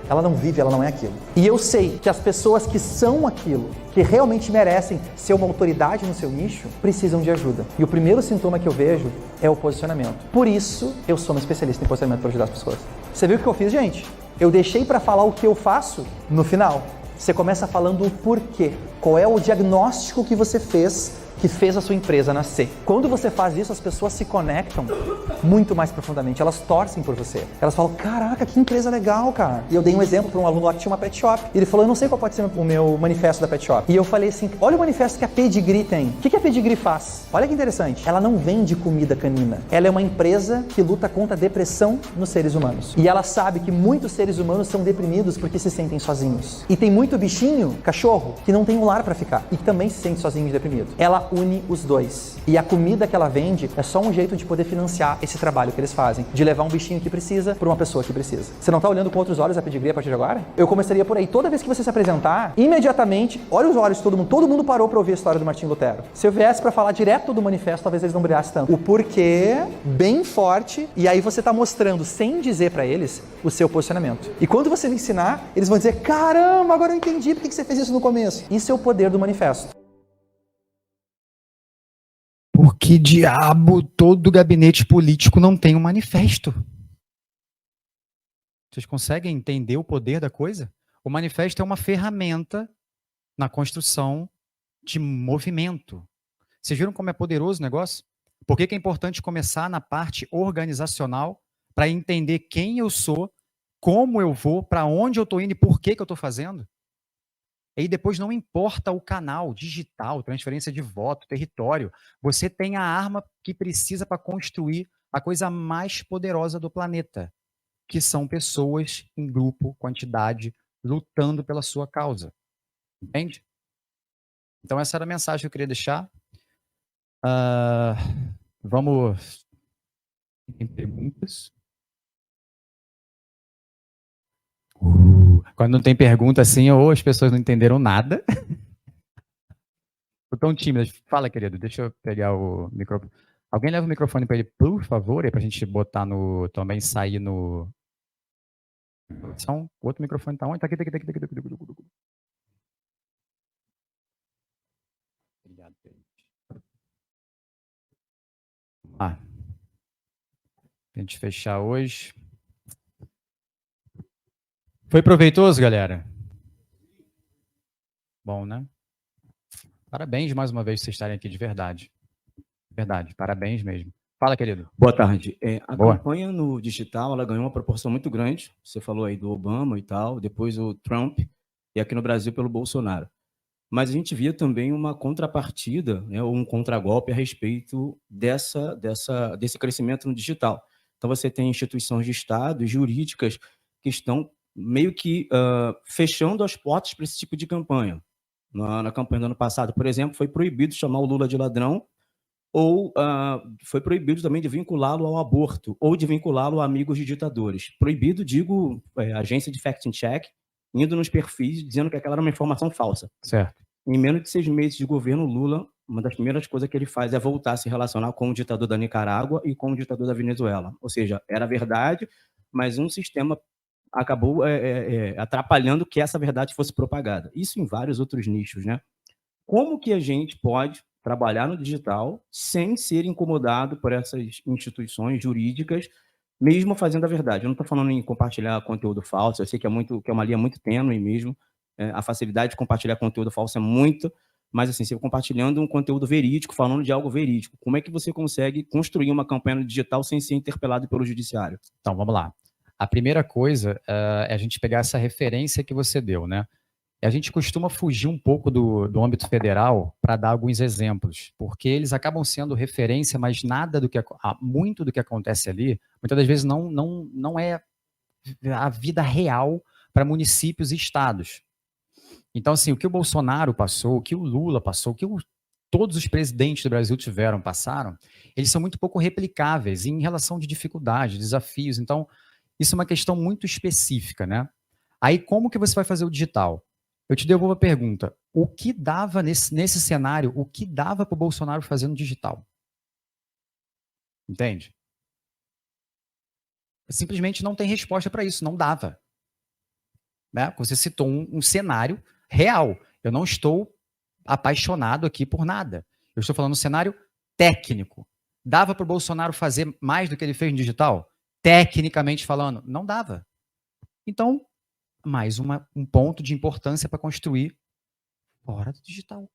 Ela não vive, ela não é aquilo. E eu sei que as pessoas que são aquilo, que realmente merecem ser uma autoridade no seu nicho, precisam de ajuda. E o primeiro sintoma que eu vejo é o posicionamento. Por isso, eu sou uma especialista em posicionamento para ajudar as pessoas. Você viu o que eu fiz, gente? Eu deixei para falar o que eu faço no final. Você começa falando o porquê. Qual é o diagnóstico que você fez que fez a sua empresa nascer. Quando você faz isso, as pessoas se conectam muito mais profundamente. Elas torcem por você. Elas falam, caraca, que empresa legal, cara. E eu dei um exemplo para um aluno lá que tinha uma pet shop. E ele falou, eu não sei qual pode ser o meu manifesto da pet shop. E eu falei assim, olha o manifesto que a Pedigree tem. O que a Pedigree faz? Olha que interessante. Ela não vende comida canina. Ela é uma empresa que luta contra a depressão nos seres humanos. E ela sabe que muitos seres humanos são deprimidos porque se sentem sozinhos. E tem muito bichinho, cachorro, que não tem um lar para ficar. E que também se sente sozinho e deprimido. Ela une os dois. E a comida que ela vende é só um jeito de poder financiar esse trabalho que eles fazem, de levar um bichinho que precisa para uma pessoa que precisa. Você não está olhando com outros olhos a Pedigree a partir de agora? Eu começaria por aí. Toda vez que você se apresentar, imediatamente, olha os olhos de todo mundo parou para ouvir a história do Martinho Lutero. Se eu viesse para falar direto do manifesto, talvez eles não brilhassem tanto. O porquê, bem forte, e aí você está mostrando, sem dizer para eles, o seu posicionamento. E quando você lhe ensinar, eles vão dizer, caramba, agora eu entendi por que você fez isso no começo. Isso é o poder do manifesto. Por que diabo todo gabinete político não tem um manifesto? Vocês conseguem entender o poder da coisa? O manifesto é uma ferramenta na construção de movimento. Vocês viram como é poderoso o negócio? Por que é importante começar na parte organizacional para entender quem eu sou, como eu vou, para onde eu estou indo e por que eu estou fazendo? E aí depois não importa o canal digital, transferência de voto, território, você tem a arma que precisa para construir a coisa mais poderosa do planeta, que são pessoas em grupo, quantidade, lutando pela sua causa. Entende? Então essa era a mensagem que eu queria deixar. Vamos... Tem perguntas? Quando não tem pergunta assim, ou as pessoas não entenderam nada. Tão tímidas. Fala, querido, deixa eu pegar o microfone. Alguém leva o microfone para ele, por favor, para a gente botar no... Também sair no... O outro microfone tá onde? Tá aqui, tá aqui, tá aqui, tá aqui. Obrigado, pra gente fechar hoje. Foi proveitoso, galera? Bom, né? Parabéns mais uma vez por vocês estarem aqui de verdade. Verdade, parabéns mesmo. Fala, querido. Boa tarde. A Boa. campanha no digital, ela ganhou uma proporção muito grande. Você falou aí do Obama e tal, depois o Trump, e aqui no Brasil pelo Bolsonaro. Mas a gente via também uma contrapartida, né, ou um contragolpe a respeito desse crescimento no digital. Então você tem instituições de Estado e jurídicas que estão meio que fechando as portas para esse tipo de campanha. Na campanha do ano passado, por exemplo, foi proibido chamar o Lula de ladrão, ou foi proibido também de vinculá-lo ao aborto, ou de vinculá-lo a amigos de ditadores. Proibido, digo, agência de fact-check, indo nos perfis, dizendo que aquela era uma informação falsa. Certo. Em menos de 6 meses de governo Lula, uma das primeiras coisas que ele faz é voltar a se relacionar com o ditador da Nicarágua e com o ditador da Venezuela. Ou seja, era verdade, mas um sistema acabou atrapalhando que essa verdade fosse propagada. Isso em vários outros nichos, né? Como que a gente pode trabalhar no digital sem ser incomodado por essas instituições jurídicas, mesmo fazendo a verdade? Eu não estou falando em compartilhar conteúdo falso, eu sei que é uma linha muito tênue mesmo, a facilidade de compartilhar conteúdo falso é muito, mas assim, você compartilhando um conteúdo verídico, falando de algo verídico, como é que você consegue construir uma campanha no digital sem ser interpelado pelo judiciário? Então, vamos lá. A primeira coisa é a gente pegar essa referência que você deu, né? A gente costuma fugir um pouco do âmbito federal para dar alguns exemplos, porque eles acabam sendo referência, mas nada do que muito do que acontece ali, muitas das vezes não é a vida real para municípios e estados. Então, assim, o que o Bolsonaro passou, o que o Lula passou, o que todos os presidentes do Brasil passaram, eles são muito pouco replicáveis em relação de dificuldades, desafios. Então, isso é uma questão muito específica, né? Aí, como que você vai fazer o digital? Eu te devolvo a pergunta. O que dava nesse cenário, o que dava para o Bolsonaro fazer no digital? Entende? Simplesmente não tem resposta para isso, não dava. Né? Você citou um cenário real. Eu não estou apaixonado aqui por nada. Eu estou falando um cenário técnico. Dava para o Bolsonaro fazer mais do que ele fez no digital? Tecnicamente falando, não dava. Então, mais um ponto de importância para construir fora do digital.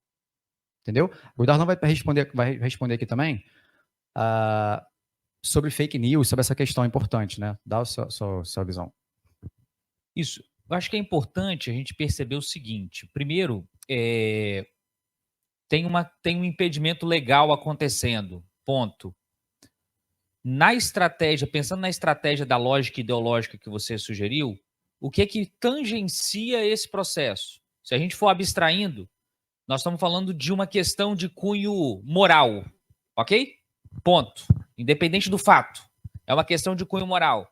Entendeu? O Darlan vai responder aqui também sobre fake news, sobre essa questão importante, né? Dá a sua visão. Isso. Eu acho que é importante a gente perceber o seguinte. Primeiro, tem um impedimento legal acontecendo. Ponto. Na estratégia, pensando na estratégia da lógica ideológica que você sugeriu, o que é que tangencia esse processo? Se a gente for abstraindo, nós estamos falando de uma questão de cunho moral, ok? Ponto. Independente do fato. É uma questão de cunho moral.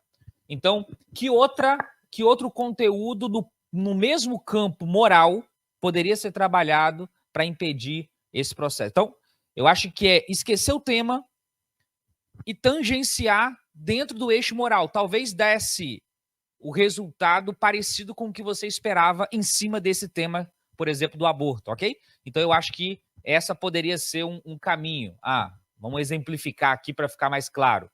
Então, que outro conteúdo no mesmo campo moral poderia ser trabalhado para impedir esse processo? Então, eu acho que é esquecer o tema e tangenciar dentro do eixo moral. Talvez desse o resultado parecido com o que você esperava em cima desse tema, por exemplo, do aborto, ok? Então, eu acho que essa poderia ser um caminho. Vamos exemplificar aqui para ficar mais claro.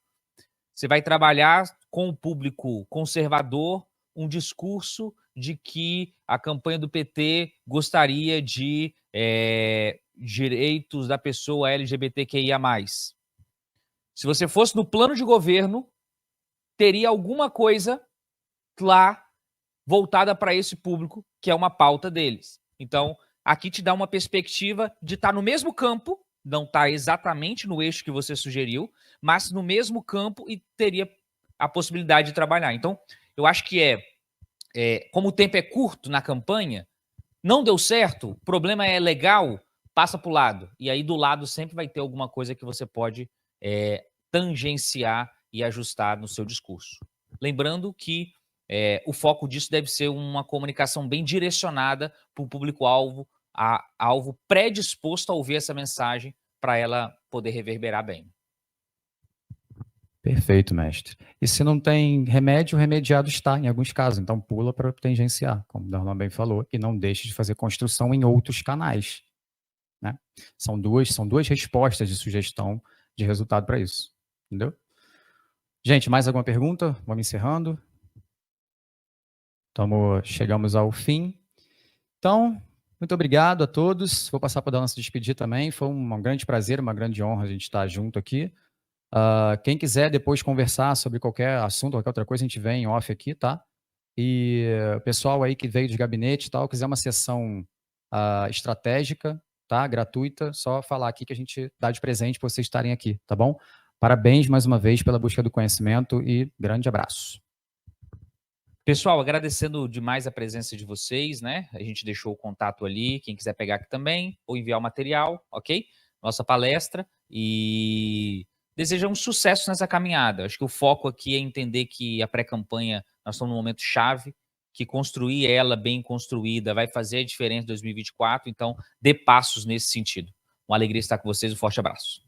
Você vai trabalhar com o público conservador um discurso de que a campanha do PT gostaria de direitos da pessoa LGBTQIA+. Se você fosse no plano de governo, teria alguma coisa lá voltada para esse público, que é uma pauta deles. Então, aqui te dá uma perspectiva de estar no mesmo campo, não está exatamente no eixo que você sugeriu, mas no mesmo campo e teria a possibilidade de trabalhar. Então, eu acho que como o tempo é curto na campanha, não deu certo, o problema é legal, passa para o lado. E aí do lado sempre vai ter alguma coisa que você pode tangenciar e ajustar no seu discurso. Lembrando que o foco disso deve ser uma comunicação bem direcionada para o público-alvo, alvo predisposto a ouvir essa mensagem para ela poder reverberar bem. Perfeito, mestre. E se não tem remédio, o remediado está em alguns casos. Então pula para tangenciar, como o Darlan bem falou, e não deixe de fazer construção em outros canais. Né? São duas respostas de sugestão de resultado para isso. Entendeu? Gente, mais alguma pergunta? Vamos encerrando. Chegamos ao fim. Então, muito obrigado a todos. Vou passar para o Darlan se despedir também. Foi um grande prazer, uma grande honra a gente estar junto aqui. Quem quiser depois conversar sobre qualquer assunto, qualquer outra coisa, a gente vem em off aqui, tá? E o pessoal aí que veio dos gabinetes e tal, quiser uma sessão estratégica, tá? Gratuita, só falar aqui que a gente dá de presente para vocês estarem aqui, tá bom? Parabéns mais uma vez pela busca do conhecimento e grande abraço. Pessoal, agradecendo demais a presença de vocês, né? A gente deixou o contato ali, quem quiser pegar aqui também, ou enviar o material, ok? Nossa palestra, e desejamos sucesso nessa caminhada. Acho que o foco aqui é entender que a pré-campanha, nós estamos num momento chave, que construir ela bem construída vai fazer a diferença em 2024, então dê passos nesse sentido. Uma alegria estar com vocês, um forte abraço.